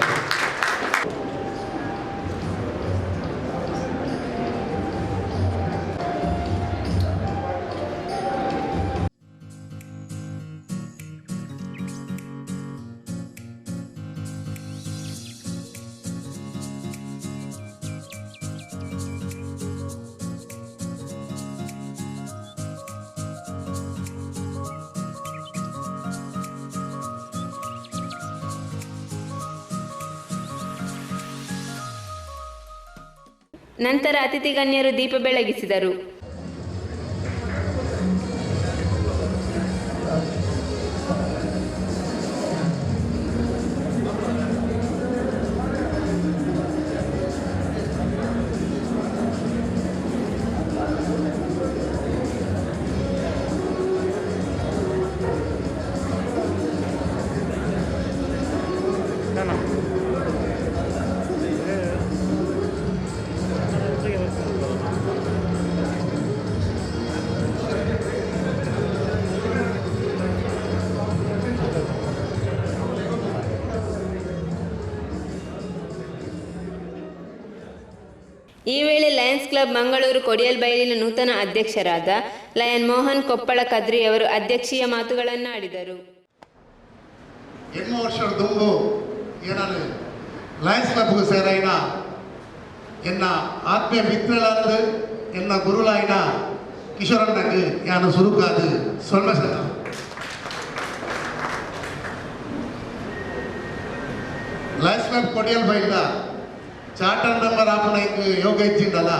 ನಂತರ ಅತಿಥಿ ಗಣ್ಯರು ದೀಪ ಬೆಳಗಿಸಿದರು. ಈ ವೇಳೆ ಲಯನ್ಸ್ ಕ್ಲಬ್ ಮಂಗಳೂರು ಕೊಡಿಯಲ್ಬೈಲಿನ ನೂತನ ಅಧ್ಯಕ್ಷರಾದ ಲಯನ್ ಮೋಹನ್ ಕೊಪ್ಪಳ ಕದ್ರಿ ಅವರು ಅಧ್ಯಕ್ಷೀಯ ಮಾತುಗಳನ್ನಾಡಿದರು. 8 ವರ್ಷದ ದುಂಬು ಏನಾನು ಲಯನ್ಸ್ ಕ್ಲಬ್ಗೆ ಸೇರೈನ ಎನ್ನ ಆತ್ಮೀಯ ಮಿತ್ರಳಂದು ಎನ್ನ ಗುರುಳಾಯಿನ ಕಿಶೋರಣ್ಣಗೆ ಯಾನು ಸುರುಕಾದು ಸೊಲ್ಮೆಸನ ಲಯನ್ಸ್ ಕ್ಲಬ್ ಕೊಡಿಯಲ್ಬೈಲ ಚಾರ್ಟರ್ ಮೆಂಬರ್ ಆಪನ ಯೋಗ ಇಚ್ಚಿಂದಲ್ಲ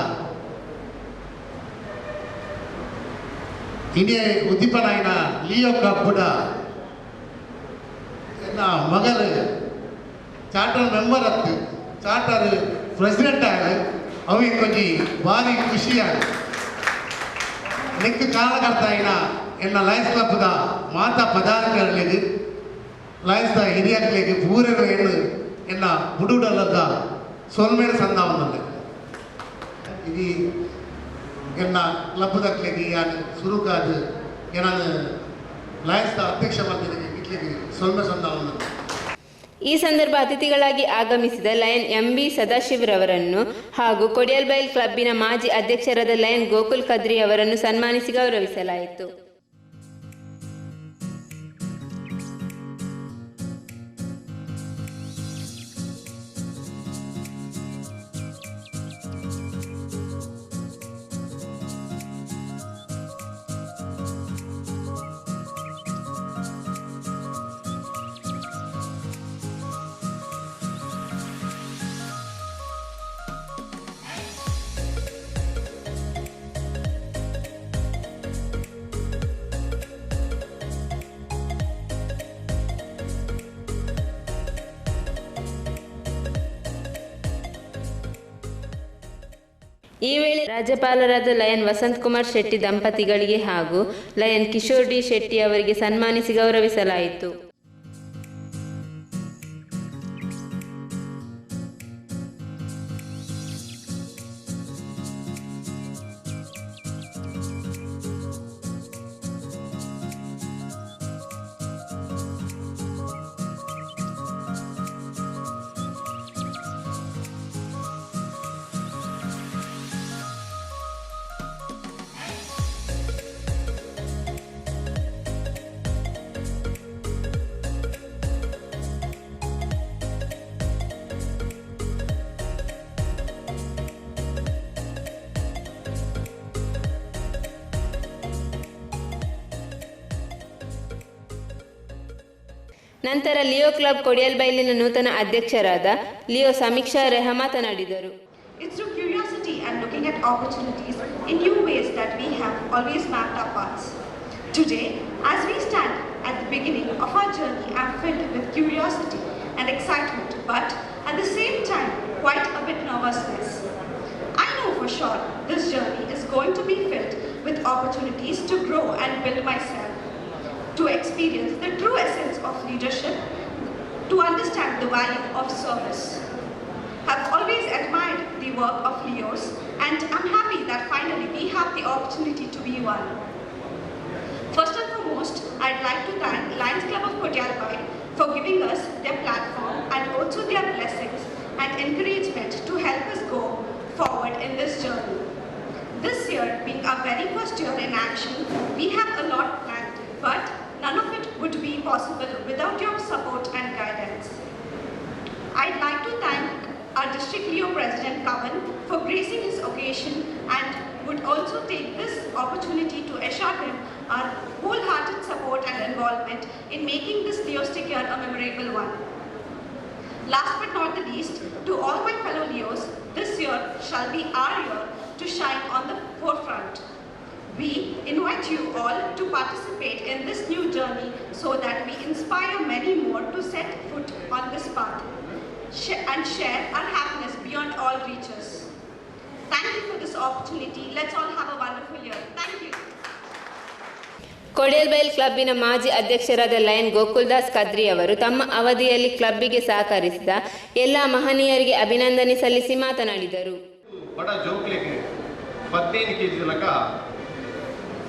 ಇನ್ನೇ ಉದ್ದೀಪನಾಯಿನ ಲಿಯೋ ಕ್ಲಬ್ ಕೂಡ ಎನ್ನ ಮಗಲು ಚಾರ್ಟರ್ ಮೆಂಬರ್ ಹತ್ತು ಚಾರ್ಟರ್ ಪ್ರೆಸಿಡೆಂಟ್ ಆಗ ಅವಿ ಕೊಂಚಿ ಭಾರಿ ಖುಷಿಯಾಗ ನಿಕ್ಕ ಕಾರಣಕರ್ತ ಆಯಿನ ಎನ್ನ ಲಯನ್ಸ್ ಕ್ಲಬ್ದ ಮಾತಾ ಪದಾಧಿಕಾರಿಗಳಿಗೆ ಲಯನ್ಸ್ದ ಹಿರಿಯರಿಗೆ ಪೂರೈನ ಹೆಣ್ಣು ಎನ್ನ ಬುಡುಡಲ್ಲದ ಸೋಲ್ಮೇರ ಸಂದಾವನಲ್ಲೇ ಇದು ಎನ್ನ ಕ್ಲಬ್ದಕ್ಕೆ ಯಾನು ಸುರುಕಾದ ಏನಾನು ಲಯನ್ಸ್ದ ಅಧ್ಯಕ್ಷ ಮಂತ್ರಿಗೆ ಇಟ್ಲಿಗೆ ಸೋಲ್ಮೆ ಸಂದಾವನಲ್ಲೇ. ಈ ಸಂದರ್ಭ ಅತಿಥಿಗಳಾಗಿ ಆಗಮಿಸಿದ ಲಯನ್ MB ಸದಾಶಿವರವರನ್ನು ಹಾಗೂ ಕೊಡಿಯಲ್ಬೈಲ್ ಕ್ಲಬ್ಬಿನ ಮಾಜಿ ಅಧ್ಯಕ್ಷರಾದ ಲಯನ್ ಗೋಕುಲ್ ಕದ್ರಿ ಅವರನ್ನು ಸನ್ಮಾನಿಸಿ ಗೌರವಿಸಲಾಯಿತು. ಈ ವೇಳೆ ರಾಜ್ಯಪಾಲರಾದ ಲಯನ್ ವಸಂತ್ ಕುಮಾರ್ ಶೆಟ್ಟಿ ದಂಪತಿಗಳಿಗೆ ಹಾಗೂ ಲಯನ್ ಕಿಶೋರ್ ಡಿ ಶೆಟ್ಟಿ ಅವರಿಗೆ ಸನ್ಮಾನಿಸಿ ಗೌರವಿಸಲಾಯಿತು. ನಂತರ ಲಿಯೋ ಕ್ಲಬ್ ಕೊಡಿಯಲ್ಬೈಲಿನ ನೂತನ ಅಧ್ಯಕ್ಷರಾದ ಲಿಯೋ ಸಮೀಕ್ಷಾ ರೆಹಾ ಮಾತನಾಡಿದರು. It's through curiosity and looking at opportunities in new ways that we have always mapped our paths. Today, as we stand at the beginning of our journey, I'm filled with curiosity and excitement, but at the same time, quite a bit nervousness. I know for sure this journey is going to be filled with opportunities to grow and build myself, to experience the true essence of leadership, to understand the value of service. I've always admired the work of Leos, and I'm happy that finally we have the opportunity to be one. First and foremost, I'd like to thank Lions Club of Kodyalbai for giving us their platform and also their blessings and encouragement to help us go forward in this journey. This year, being our very first year in action, we have a lot planned, but none of it would be possible without your support and guidance. I'd like to thank our District Leo President Kavan for gracing his occasion and would also take this opportunity to assure him our wholehearted support and involvement in making this Leostic year a memorable one. Last but not the least, to all my fellow Leos, this year shall be our year to shine on the forefront. We invite you all to participate in this new journey so that we inspire many more to set foot on this path and share our happiness beyond all reaches. Thank you for this opportunity. Let's all have a wonderful year. Thank you. Kodialbail ಕ್ಲಬ್ಬಿನ ಮಾಜಿ ಅಧ್ಯಕ್ಷರಾದ lion Gokaldas Kadri ಅವರು ತಮ್ಮ ಅವಧಿಯಲ್ಲಿ ಕ್ಲಬ್ಬಿಗೆ ಸಹಕರಿಸಿದ ಎಲ್ಲ ಮಹನೀಯರಿಗೆ ಅಭಿನಂದನೆ ಸಲ್ಲಿಸಿ ಮಾತನಾಡಿದರು. ಬಡ ಜೋಕ್ಲಿಗೆ 15 kg ಲಕ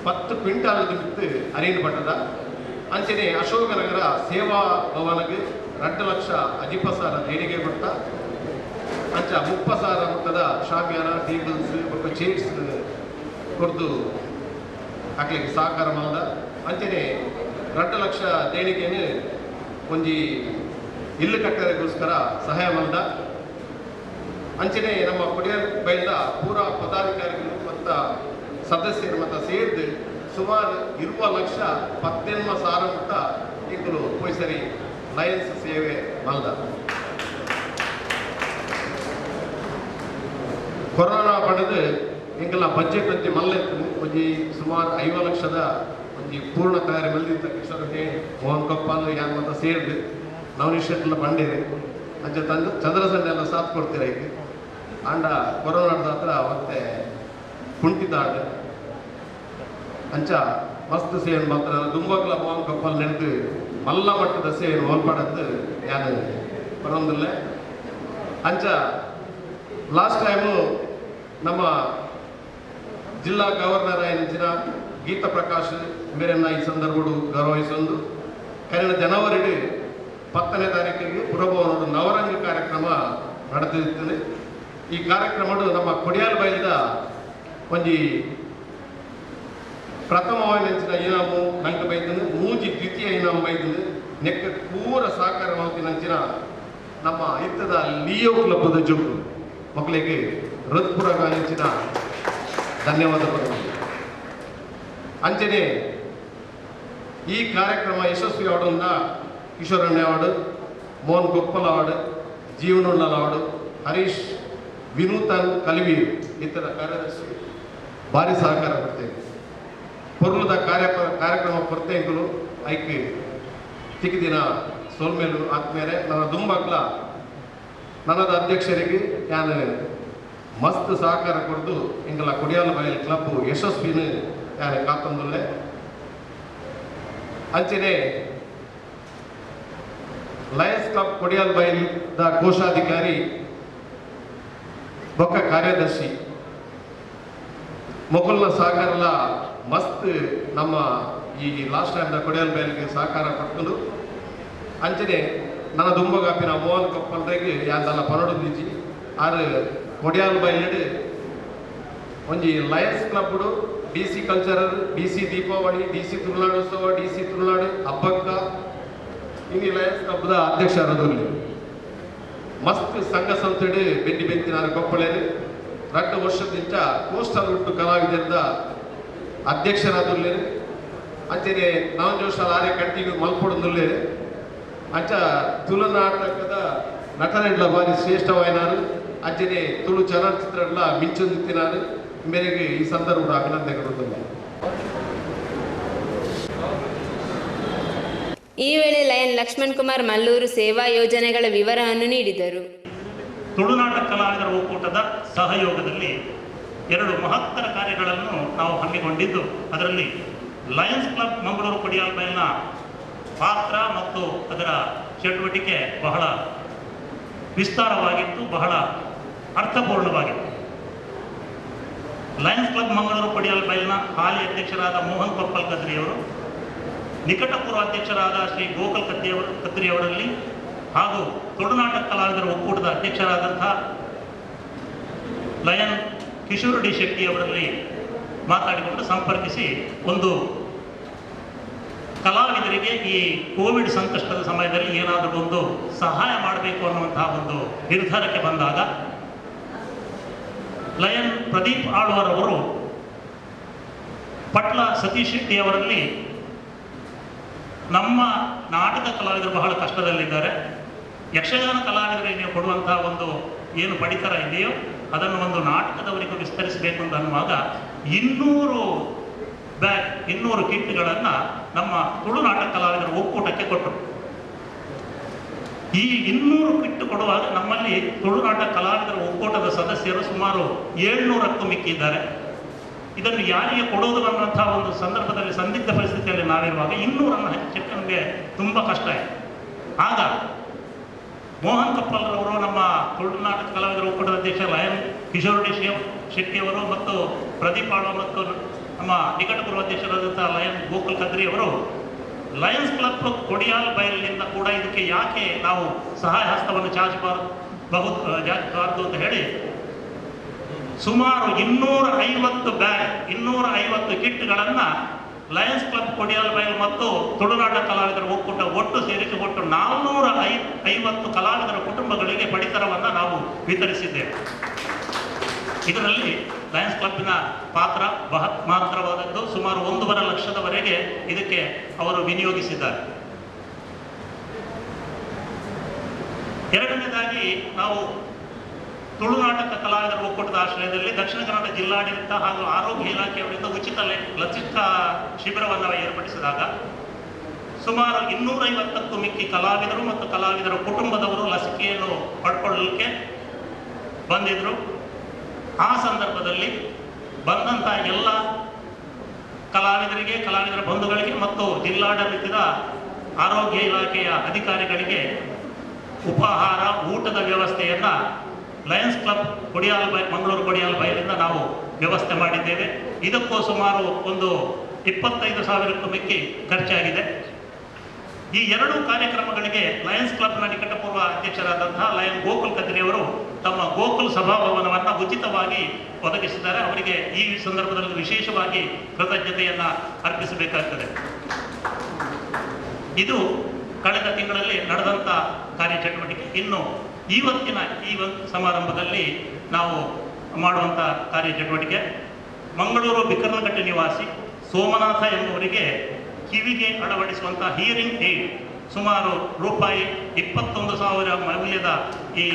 10 ಕ್ವಿಂಟಾಲ್ ಬಿತ್ತು ಅರಿಯನ್ ಪಟ್ಟದ ಅಂಚನೆ ಅಶೋಕನಗರ ಸೇವಾ ಭವನಗೆ 2 ಲಕ್ಷ ಅಜಿಪಸಾರ ದೇಣಿಗೆ ಕೊಟ್ಟ ಅಂಚ 30,000 ಮೊತ್ತದ ಶಾಮಿಯಾನ ಟೇಬಲ್ಸ್ ಮತ್ತು ಚೇರ್ಸ್ ಕೊಡ್ದು ಹಾಕ್ಲಿಕ್ಕೆ ಸಹಕಾರ ಮಾಡಿದ ಅಂಚನೆ 2 ಲಕ್ಷ ದೇಣಿಗೆಯನ್ನು ಒಂಜಿ ಇಲ್ಲು ಕಟ್ಟೋದಕ್ಕೋಸ್ಕರ ಸಹಾಯ ಮಾಡಿದ ಅಂಚನೆ ನಮ್ಮ ಕೊಡಿಯಲ್ಬೈಲ್ದ ಪೂರಾ ಪದಾಧಿಕಾರಿಗಳು ಮತ್ತು ಸದಸ್ಯರು ಮತ್ತು ಸೇರಿದು ಸುಮಾರು 20 ಲಕ್ಷ 18,000 ಮುಟ್ಟ ಈಗಲೂ ಪೊಯ್ಸರಿ ಲಯನ್ಸ್ ಸೇವೆ ಮಾಡಿದ. ಕೊರೋನಾ ಪಡೆದು ಇಂಕಲ ಬಜೆಟ್ ಅಂತೆ ಮಲ್ಲೆತ್ತು ಒಂಜಿ ಸುಮಾರು 5 ಲಕ್ಷದ ಒಂಜಿ ಪೂರ್ಣ ತಯಾರಿ ಮಲ್ದಿದ್ದ ಕಿಶೋರಕ್ಕೆ ಮೋಹನ್ ಕೊಪ್ಪಲ್ ಯಾನ್ ಮತ್ತು ಸೇರಿದು ನವನಿಷೆಟ್ಲ ಬಂಡೇರಿ ಅಂಚೆ ಚಂದ್ರಸಂಡೆ ಎಲ್ಲ ಸಾಥ್ ಕೊಡ್ತೀರ ಈಗ ಆಂಡ ಕೊರೋನಾದ ಹತ್ರ ಮತ್ತೆ ಕುಂಟಿದಾಡು ಅಂಚ ಮಸ್ತ್ ಸೇವೆನ್ ಮಾತ್ರ ದುಂಬಕ್ಲ ಮೋಹನ್ ಕೊಪ್ಪಲ್ ನೆನೆದು ಮಲ್ಲ ಮಟ್ಟದ ಸೇವೆನ್ ಹೋಲ್ಪಾಡದ್ದು ಯಾನು ಬರೋದಿಲ್ಲ ಅಂಚ ಲಾಸ್ಟ್ ಟೈಮು ನಮ್ಮ ಜಿಲ್ಲಾ ಗವರ್ನರ್ ಆಯ್ನ ಗೀತಾ ಪ್ರಕಾಶ್ ಮೇರೆನ್ನ ಈ ಸಂದರ್ಭಡು ಗೌರವಿಸೊಂದು ಕಳೆದ ಜನವರಿ 10ನೇ ತಾರೀಕಿಗೆ ಪುರಭವನದ ನವರಂಗ ಕಾರ್ಯಕ್ರಮ ನಡೆದಿರುತ್ತದೆ. ಈ ಕಾರ್ಯಕ್ರಮಡು ನಮ್ಮ ಕೊಡಿಯಲ್ಬೈಲ್ದ ಒಂಜಿ ಪ್ರಥಮವಾಯಿನ ಇನಾಮು ನಂಗೆ ಬೈದನು ಮೂಜಿ ದ್ವಿತೀಯ ಇನಾಮು ಬೈದನು ನೆಕ್ಕ ಪೂರ ಸಹಕಾರ ಮಲ್ತಿನಂಚಿನ ನಮ್ಮ ಇತ್ತದ ಲಿಯೋ ಕ್ಲಬ್ದ ಜೊಕ್ಕು ಮಕ್ಕಳಿಗೆ ಹೃತ್ಪೂರ್ವಕ ನೆಂಚಿನ ಧನ್ಯವಾದಗಳು. ಅಂಚನೆ ಈ ಕಾರ್ಯಕ್ರಮ ಯಶಸ್ವಿ ಆಡೋನ್ನ ಕಿಶೋರಣ್ಣ ಅವಾರ್ಡು, ಮೋಹನ್ ಕೊಪ್ಪಲ್ ಅವಾರ್ಡು, ಜೀವನುಳ್ಳ ಅವಾರ್ಡು, ಹರೀಶ್ ವಿನೂತನ್ ಕಲಿವೀರ್ ಇತರ ಕಾರ್ಯದರ್ಶಿ ಭಾರಿ ಸಹಕಾರ ಕೊಡ್ತೇವೆ. ಪೊರ್ಲದ ಕಾರ್ಯಕ್ರಮ ಕೊರತೆಗಳು ಐಕೆ ತಿಕ್ಕಿದಿನ ಸೋಲ್ಮೇಲು ಆದ್ಮೇಲೆ ನನ್ನ ದುಂಬಕ್ಲ ನನ್ನದ ಅಧ್ಯಕ್ಷರಿಗೆ ನಾನು ಮಸ್ತ್ ಸಹಕಾರ ಕೊಡ್ದು ಎಂಕಲ ಕೊಡಿಯಾಲ ಬಯಲ್ ಕ್ಲಬ್ ಯಶಸ್ವಿನ ಯಾರು ಕಾತಂದುಲ್ಲೆ ಅಂಚನೆ ಲಯನ್ಸ್ ಕ್ಲಬ್ ಕೊಡಿಯಾಲ್ ಬಯಲ್ ದ ಕೋಶಾಧಿಕಾರಿ ಬೊಕ್ಕ ಕಾರ್ಯದರ್ಶಿ ಮೊಕಲ್ನ ಸಹಕಾರಲ ಮಸ್ತ್ ನಮ್ಮ ಈ ಲಾಸ್ಟ್ ಟೈಮ್ ದ ಕೊಡಿಯಾಲ್ ಬಯಲ್ಗೆ ಸಹಕಾರ ಪಡ್ಕೊಂಡು ಅಂಚನೆ ನನ್ನ ದುಂಬಗಾಪಿನ ಮೋಹನ್ ಕೊಪ್ಪಲ್ದಾಗಿ ಯಾಂದಲ್ಲ ಪನೊಡುದಿಜಿ ಆರು ಕೊಡಿಯಾಲ್ ಬಯಲು ಒಂಜಿ ಲಯನ್ಸ್ ಕ್ಲಬ್ಡು DC cultural DC Deepavali DC Tulunadotsava DC ತುಳುನಾಡು ಹಬ್ಬಕ್ಕ ಇನ್ನಿ ಲಯನ್ಸ್ ಕ್ಲಬ್ದ ಅಧ್ಯಕ್ಷರಾದಲ್ಲಿ ಮಸ್ತ್ ಸಂಘ ಸಂಸ್ಥೆಡು ಬೆಂಡಿ ಬೆಂತಿನಾರ ಕೊಪ್ಪಳೇರು 2 ವರ್ಷದಿಂದ ಕೋಸ್ಟಲ್ ಉಟ್ಟು ಕಲಾವಿದರಿಂದ ಅಧ್ಯಕ್ಷರಾದುಲ್ಲೇರು ಅಂಚನೆ ನವಜೋಶಾಲ ಆರೆ ಕಂಟಿನ್ಯೂ ಮಲ್ಪೊಡುಂದುಲ್ಲೇರು ಅಂಚ ತುಳುನಾಟಕದ ನಟನೆಡ್ಲ ಬಾರಿ ಶ್ರೇಷ್ಠವಾಯಿನಾರು ಅಂಚನೆ ತುಳು ಚಲನಚಿತ್ರಗಳ ಮಿಂಚೊಂದಿತ್ತಿನಾರು ಮೇರೆಗೆ ಈ ಸಂದರ್ಭದ ಅಭಿನಂದನೆಗಳು. ಈ ವೇಳೆ ಲಯನ್ ಲಕ್ಷ್ಮಣ್ ಕುಮಾರ್ ಮಲ್ಲೂರು ಸೇವಾ ಯೋಜನೆಗಳ ವಿವರವನ್ನು ನೀಡಿದರು. ತುಳುನಾಟ ಕಲಾವಿದರ ಒಕ್ಕೂಟದ ಸಹಯೋಗದಲ್ಲಿ 2 ಮಹತ್ತರ ಕಾರ್ಯಗಳನ್ನು ನಾವು ಹಮ್ಮಿಕೊಂಡಿದ್ದು, ಅದರಲ್ಲಿ ಲಯನ್ಸ್ ಕ್ಲಬ್ ಮಂಗಳೂರು ಕೊಡಿಯಾಲ್ ಬಯಲ್ನ ಪಾತ್ರ ಮತ್ತು ಅದರ ಚಟುವಟಿಕೆ ಬಹಳ ವಿಸ್ತಾರವಾಗಿತ್ತು, ಬಹಳ ಅರ್ಥಪೂರ್ಣವಾಗಿತ್ತು. ಲಯನ್ಸ್ ಕ್ಲಬ್ ಮಂಗಳೂರು ಕೊಡಿಯಾಲ್ ಬಯಲ್ನ ಹಾಲಿ ಅಧ್ಯಕ್ಷರಾದ ಮೋಹನ್ ಕೊಪ್ಪಲ್ ಕದ್ರಿಯವರು, ನಿಕಟಪೂರ್ವ ಅಧ್ಯಕ್ಷರಾದ ಶ್ರೀ ಗೋಕಲ್ ಕದ್ರಿಯವರಲ್ಲಿ ಹಾಗೂ ತುಳುನಾಟ ಕಲಾವಿದರ ಒಕ್ಕೂಟದ ಅಧ್ಯಕ್ಷರಾದಂಥ ಲಯನ್ ಕಿಶೋರ್ ಡಿ ಶೆಟ್ಟಿಯವರಲ್ಲಿ ಮಾತಾಡಿಕೊಂಡು ಸಂಪರ್ಕಿಸಿ ಒಂದು ಕಲಾವಿದರಿಗೆ ಈ ಕೋವಿಡ್ ಸಂಕಷ್ಟದ ಸಮಯದಲ್ಲಿ ಏನಾದರೂ ಒಂದು ಸಹಾಯ ಮಾಡಬೇಕು ಅನ್ನುವಂತಹ ಒಂದು ನಿರ್ಧಾರಕ್ಕೆ ಬಂದಾಗ ಲಯನ್ ಪ್ರದೀಪ್ ಆಳ್ವಾರ್ ಅವರು ಪಟ್ಲ ಸತೀಶ್ ಶೆಟ್ಟಿಯವರಲ್ಲಿ ನಮ್ಮ ನಾಟಕ ಕಲಾವಿದರು ಬಹಳ ಕಷ್ಟದಲ್ಲಿದ್ದಾರೆ, ಯಕ್ಷಗಾನ ಕಲಾವಿದರಿಗೆ ನೀವು ಕೊಡುವಂತಹ ಒಂದು ಏನು ಪಡಿತರ ಇದೆಯೋ ಅದನ್ನು ಒಂದು ನಾಟಕದವರಿಗೂ ವಿಸ್ತರಿಸಬೇಕು ಅಂತ ಅನ್ನುವಾಗ 200 ಕಿಟ್ಗಳನ್ನು ನಮ್ಮ ತುಳುನಾಟ ಕಲಾವಿದರ ಒಕ್ಕೂಟಕ್ಕೆ ಕೊಟ್ಟರು. ಈ 200 ಕಿಟ್ ಕೊಡುವಾಗ ನಮ್ಮಲ್ಲಿ ತುಳುನಾಟ ಕಲಾವಿದರ ಒಕ್ಕೂಟದ ಸದಸ್ಯರು ಸುಮಾರು 700ಕ್ಕೂ ಮಿಕ್ಕಿದ್ದಾರೆ. ಇದನ್ನು ಯಾರಿಗೆ ಕೊಡೋದು ಅನ್ನುವಂತಹ ಒಂದು ಸಂದರ್ಭದಲ್ಲಿ ಸಂದಿಗ್ಧ ಪರಿಸ್ಥಿತಿಯಲ್ಲಿ ನಾವಿರುವಾಗ 200 ಹಂಚಕ್ಕೆ ನಮಗೆ ತುಂಬ ಕಷ್ಟ ಆಯಿತು. ಆಗ ಮೋಹನ್ ಕಪ್ಪಲ್ರವರು, ನಮ್ಮ ತುಳುನಾಟ ಕಲಾವಿದರ ಒಕ್ಕೂಟದ ಅಧ್ಯಕ್ಷ ಲಯನ್ ಕಿಶೋರ್ ಡಿ ಶೆಟ್ಟಿಯವರು ಮತ್ತು ಪ್ರದೀಪ್ ಆಳ್ವ ಮತ್ತು ನಮ್ಮ ನಿಕಟಪೂರ್ವ ಅಧ್ಯಕ್ಷರಾದಂಥ ಲಯನ್ ಗೋಕುಲ್ ಕದ್ರಿಯವರು ಲಯನ್ಸ್ ಕ್ಲಬ್ ಕೊಡಿಯಾಲ್ ಬಯಲಿನಿಂದ ಕೂಡ ಇದಕ್ಕೆ ಯಾಕೆ ನಾವು ಸಹಾಯ ಹಸ್ತವನ್ನು ಚಾಚಬಾರದು ಅಂತ ಹೇಳಿ ಸುಮಾರು 250 ಬ್ಯಾಗ್ 250 ಕಿಟ್ಗಳನ್ನು ಲಯನ್ಸ್ ಕ್ಲಬ್ ಕೊಡಿಯಾಲ್ ಬಯಲ್ ಮತ್ತು ತುಳುನಾಟ ಕಲಾವಿದರ ಒಕ್ಕೂಟ ಒಟ್ಟು ಸೇರಿಸಿ ಒಟ್ಟು 450 ಕಲಾವಿದರ ಕುಟುಂಬಗಳಿಗೆ ಪಡಿತರವನ್ನು ನಾವು ವಿತರಿಸಿದ್ದೇವೆ. ಇದರಲ್ಲಿ ಲಯನ್ಸ್ ಕ್ಲಬ್ಬಿನ ಪಾತ್ರ ಮಾತ್ರವಾದದ್ದು. ಸುಮಾರು 1.5 ಲಕ್ಷದವರೆಗೆ ಇದಕ್ಕೆ ಅವರು ವಿನಿಯೋಗಿಸಿದ್ದಾರೆ. ಎರಡನೇದಾಗಿ ನಾವು ತುಳುನಾಟಕ ಕಲಾವಿದರ ಒಕ್ಕೂಟದ ಆಶ್ರಯದಲ್ಲಿ ದಕ್ಷಿಣ ಕನ್ನಡ ಜಿಲ್ಲಾಡಳಿತ ಹಾಗೂ ಆರೋಗ್ಯ ಇಲಾಖೆಯವರಿಂದ ಉಚಿತ ಲಸಿಕಾ ಶಿಬಿರವನ್ನು ಏರ್ಪಡಿಸಿದಾಗ ಸುಮಾರು 250ಕ್ಕೂ ಮಿಕ್ಕಿ ಕಲಾವಿದರು ಮತ್ತು ಕಲಾವಿದರ ಕುಟುಂಬದವರು ಲಸಿಕೆಯನ್ನು ಪಡ್ಕೊಳ್ಳಲಿಕ್ಕೆ ಬಂದಿದ್ದರು. ಆ ಸಂದರ್ಭದಲ್ಲಿ ಬಂದಂಥ ಎಲ್ಲ ಕಲಾವಿದರಿಗೆ, ಕಲಾವಿದರ ಬಂಧುಗಳಿಗೆ ಮತ್ತು ಜಿಲ್ಲಾಡಳಿತದ ಆರೋಗ್ಯ ಇಲಾಖೆಯ ಅಧಿಕಾರಿಗಳಿಗೆ ಉಪಹಾರ, ಊಟದ ವ್ಯವಸ್ಥೆಯನ್ನು ಲಯನ್ಸ್ ಕ್ಲಬ್ ಮಂಗಳೂರು ಕೊಡಿಯಾಲ್ ಬಯಲಿಂದ ನಾವು ವ್ಯವಸ್ಥೆ ಮಾಡಿದ್ದೇವೆ. ಇದಕ್ಕೂ ಸುಮಾರು ಒಂದು 25,000ಕ್ಕೂ ಮಿಕ್ಕಿ ಖರ್ಚಾಗಿದೆ. ಈ 2 ಕಾರ್ಯಕ್ರಮಗಳಿಗೆ ಲಯನ್ಸ್ ಕ್ಲಬ್ನ ನಿಕಟಪೂರ್ವ ಅಧ್ಯಕ್ಷರಾದಂತಹ ಲಯನ್ ಗೋಕುಲ್ ಕದ್ರಿಯವರು ತಮ್ಮ ಗೋಕುಲ್ ಸಭಾಭವನವನ್ನು ಉಚಿತವಾಗಿ ಒದಗಿಸಿದ್ದಾರೆ. ಅವರಿಗೆ ಈ ಸಂದರ್ಭದಲ್ಲಿ ವಿಶೇಷವಾಗಿ ಕೃತಜ್ಞತೆಯನ್ನು ಅರ್ಪಿಸಬೇಕಾಗ್ತದೆ. ಇದು ಕಳೆದ ತಿಂಗಳಲ್ಲಿ ನಡೆದಂಥ ಕಾರ್ಯಚಟುವಟಿಕೆ. ಇನ್ನು ಇವತ್ತಿನ ಈ ಒಂದು ಸಮಾರಂಭದಲ್ಲಿ ನಾವು ಮಾಡುವಂಥ ಕಾರ್ಯಚಟುವಟಿಕೆ, ಮಂಗಳೂರು ಬಿಕರ್ನಕಟ್ಟೆ ನಿವಾಸಿ ಸೋಮನಾಥ ಎಂಬುವರಿಗೆ ಕಿವಿಗೆ ಅಳವಡಿಸುವಂಥ ಹಿಯರಿಂಗ್ ಏಡ್ ಸುಮಾರು ರೂಪಾಯಿ 21,000 ಮೌಲ್ಯದ ಈ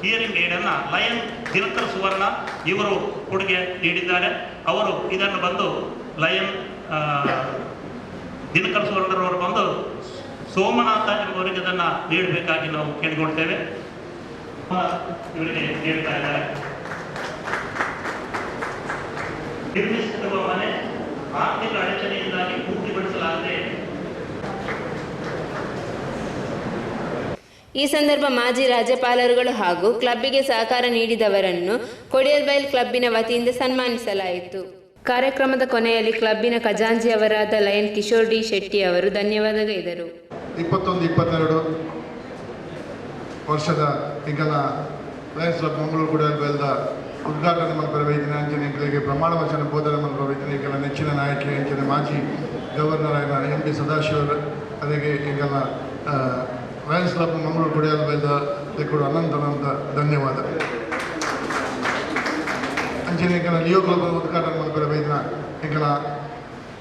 ಹಿಯರಿಂಗ್ ಏಡನ್ನು ಲಯನ್ ದಿನಕರ್ ಸುವರ್ಣ ಇವರು ಕೊಡುಗೆ ನೀಡಿದ್ದಾರೆ. ಅವರು ಇದನ್ನು ಬಂದು ಲಯನ್ ದಿನಕರ್ ಸುವರ್ಣರವರು ಬಂದು ಸೋಮನಾಥ ಎಂಬುವರಿಗೆ ಅದನ್ನು ನೀಡಬೇಕಾಗಿ ನಾವು ಕೇಳಿಕೊಳ್ತೇವೆ. ಇವರಿಗೆ ನೀಡ್ತಾ ಇದ್ದಾರೆ. ನಿರ್ಮಿಸುತ್ತಿರುವ ಮನೆ ಆರ್ಥಿಕ ಅಡಚಣೆಯಿಂದಾಗಿ ಪೂರ್ತಿಗೊಳಿಸಲಾಗದೆ ಈ ಸಂದರ್ಭ ಮಾಜಿ ರಾಜ್ಯಪಾಲರುಗಳು ಹಾಗೂ ಕ್ಲಬ್ಬಿಗೆ ಸಹಕಾರ ನೀಡಿದವರನ್ನು ಕೊಡಿಯಲ್ಬೈಲ್ ಕ್ಲಬ್ಬಿನ ವತಿಯಿಂದ ಸನ್ಮಾನಿಸಲಾಯಿತು. ಕಾರ್ಯಕ್ರಮದ ಕೊನೆಯಲ್ಲಿ ಕ್ಲಬ್ಬಿನ ಖಜಾಂಚಿಯವರಾದ ಲಯನ್ ಕಿಶೋರ್ ಡಿ ಶೆಟ್ಟಿ ಅವರು ಧನ್ಯವಾದ ಗೈದರು. 21-22 ವರ್ಷದ ಈಗಲ ಲಯನ್ಸ್ ಕ್ಲಬ್ ಮಂಗಳೂರು ಕೊಡಿಯಲ್ಬೈಲ್ದ ಉದ್ಘಾಟನೆ ಮಲ್ಪರವೈದ್ಯನ ಅಂಚನೆಗಳಿಗೆ ಪ್ರಮಾಣ ವಚನ ಬೋಧನೆ ಮಲ್ಪರವೈದ್ಯನ ಈಗಲ ನೆಚ್ಚಿನ ನಾಯಕಿ ಅಂಚನೆ ಮಾಜಿ ಗವರ್ನರ್ ಆದ MP ಸದಾಶಿವ ಅದಕ್ಕೆ ಈಗಲ ಲಯನ್ಸ್ ಕ್ಲಬ್ ಮಂಗಳೂರು ಕೊಡಿಯಲ್ಬೈಲ್ದ ಕೂಡ ಅನಂತ ಧನ್ಯವಾದ. ಅಂಚನೆ ಈಗಲ ಲಿಯೋ ಕ್ಲಬ್ ಉದ್ಘಾಟನೆ ಮಲ್ಪರವೈದ್ಯನ ಈಗಲ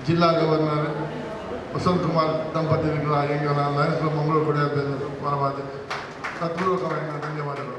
ಜಿಲ್ಲಾ ಗವರ್ನರ್ ವಸಂತ್ ಕುಮಾರ್ ದಂಪತಿಗಳ ಈಗಲ ಲಯನ್ಸ್ ಕ್ಲಬ್ ಮಂಗಳೂರು ಕೊಡಿಯಲ್ಬೈಲ್ದ ಪರವಾಗಿ ಹೃತ್ಪೂರ್ವಕమైన ಧನ್ಯವಾದಗಳು.